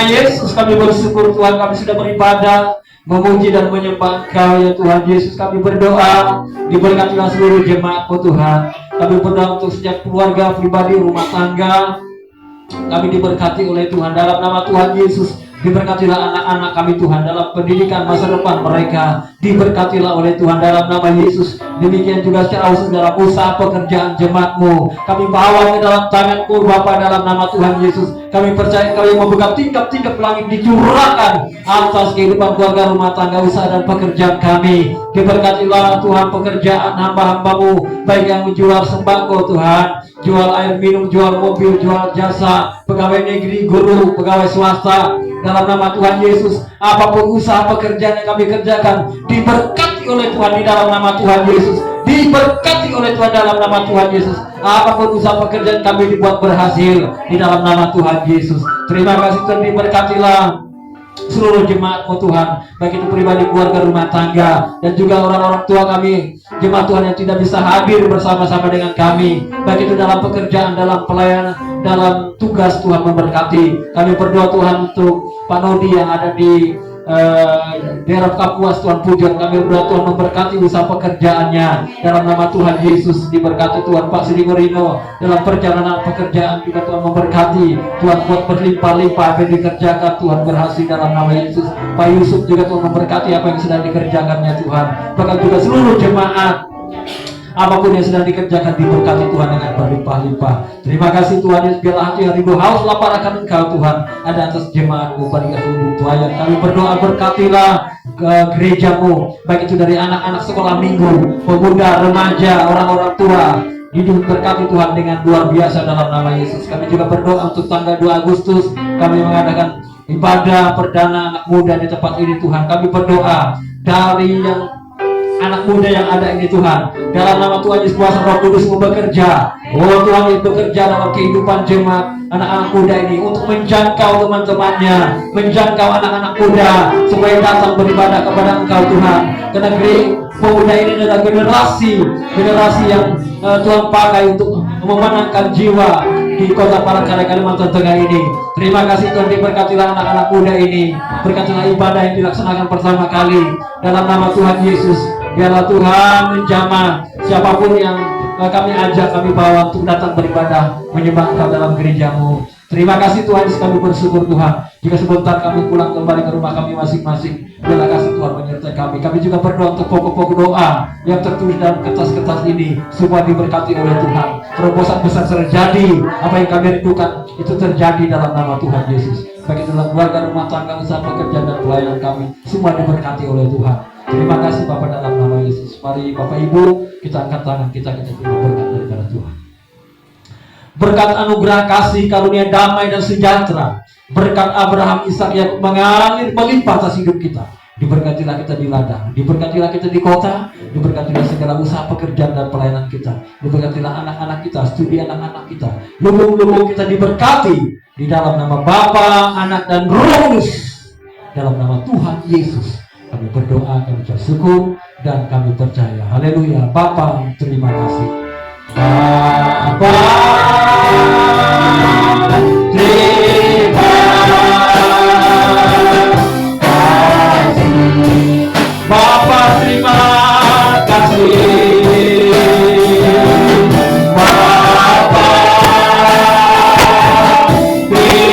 Yesus, kami bersyukur Tuhan, kami sudah beribadah, memuji dan menyembah Engkau ya Tuhan Yesus. Kami berdoa, diberkatilah seluruh jemaat-Mu Tuhan. Kami berdoa untuk setiap keluarga, pribadi, rumah tangga. Kami diberkati oleh Tuhan dalam nama Tuhan Yesus. Diberkatilah anak-anak kami Tuhan dalam pendidikan masa depan mereka. Diberkatilah oleh Tuhan dalam nama Yesus. Demikian juga secara khusus dalam usaha pekerjaan jemaat-Mu. Kami bawa ke dalam tangan-Mu Bapa dalam nama Tuhan Yesus. Kami percaya Kau yang membuka tingkap-tingkap langit dicurahkan atas kehidupan keluarga, rumah tangga, usaha dan pekerjaan kami. Diberkatilah Tuhan pekerjaan hamba-hamba-Mu, baik yang menjual sembako Tuhan, jual air minum, jual mobil, jual jasa, pegawai negeri, guru, pegawai swasta. Dalam nama Tuhan Yesus, apapun usaha pekerjaan yang kami kerjakan, diberkati oleh Tuhan di dalam nama Tuhan Yesus. Diberkati oleh Tuhan dalam nama Tuhan Yesus. Apapun usaha pekerjaan kami dibuat berhasil di dalam nama Tuhan Yesus. Terima kasih Tuhan, diberkatilah seluruh jemaat-Mu Tuhan, baik itu pribadi, keluarga, rumah tangga, dan juga orang-orang tua kami, jemaat Tuhan yang tidak bisa hadir bersama-sama dengan kami, baik itu dalam pekerjaan, dalam pelayanan, dalam tugas. Tuhan memberkati. Kami berdoa Tuhan untuk Pak Nodi yang ada di daerah Kapuas, Tuhan pujian. Kami berdoa Tuhan memberkati usaha pekerjaannya dalam nama Tuhan Yesus. Diberkati Tuhan Pak Sri Morino dalam perjalanan pekerjaan juga Tuhan memberkati. Tuhan buat berlimpah-limpah apa yang dikerjakan, Tuhan berhasil dalam nama Yesus. Pak Yusuf juga Tuhan memberkati apa yang sedang dikerjakannya Tuhan. Bahkan juga seluruh jemaat, apapun yang sedang dikerjakan diberkati Tuhan dengan berlimpah-limpah. Terima kasih Tuhan Yesus, biarlah hati yang rindu haus lapar akan Engkau Tuhan ada atas jemaat-Mu Barigas Gunung Pelayan. Kami berdoa berkatilah ke gereja-Mu, baik itu dari anak-anak sekolah minggu, pemuda, remaja, orang-orang tua. Hidup berkati Tuhan dengan luar biasa dalam nama Yesus. Kami juga berdoa untuk tanggal 2 Agustus kami mengadakan ibadah perdana anak muda di tempat ini Tuhan. Kami berdoa dari yang anak muda yang ada ini Tuhan. Dalam nama Tuhan Yesus kuasa Roh Kudus-Mu bekerja. Oh Tuhan Yesus bekerja dalam kehidupan jemaat anak-anak muda ini untuk menjangkau teman-temannya, menjangkau anak-anak muda supaya datang beribadah kepada Engkau Tuhan. Ke negeri pemuda ini adalah generasi yang Tuhan pakai untuk memenangkan jiwa di kota Palangkaraya, Kalimantan Tengah ini. Terima kasih Tuhan, diberkatilah anak-anak muda ini, berkatilah ibadah yang dilaksanakan pertama kali dalam nama Tuhan Yesus. Biarlah Tuhan menjamah siapapun yang kami ajak, kami bawa untuk datang beribadah menyembah Engkau dalam gereja-Mu. Terima kasih Tuhan, kami bersyukur Tuhan. Jika sebentar kami pulang kembali ke rumah kami masing-masing, biarlah kasih Tuhan menyertai kami. Kami juga berdoa untuk pokok-pokok doa yang tertulis dalam kertas-kertas ini, semua diberkati oleh Tuhan. Terobosan besar terjadi, apa yang kami rindukan itu terjadi dalam nama Tuhan Yesus. Baik dalam keluarga, rumah tangga, usaha pekerjaan dan pelayanan kami, semua diberkati oleh Tuhan. Terima kasih Bapak dalam nama Yesus. Mari Bapak Ibu, kita angkat tangan kita terima berkat daripada Tuhan. Berkat anugerah kasih karunia damai dan sejahtera, berkat Abraham, Ishak, Yakub mengalir melimpah atas hidup kita. Diberkatilah kita di ladang, diberkatilah kita di kota, diberkatilah segala usaha pekerjaan dan pelayanan kita, diberkatilah anak-anak kita, studi anak-anak kita, lubung-lubung kita diberkati di dalam nama Bapa, Anak dan Roh Kudus. Dalam nama Tuhan Yesus kami berdoa, kami bersyukur dan kami percaya. Haleluya. Bapa, terima kasih. Bapa, terima kasih. Bapa, terima kasih. Bapa, terima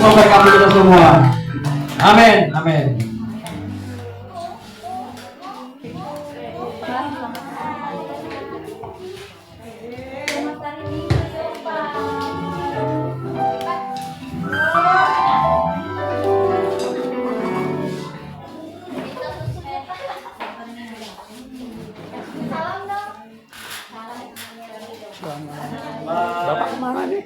memberkati kita semua. Amin. Amin. Bapak kemana nih?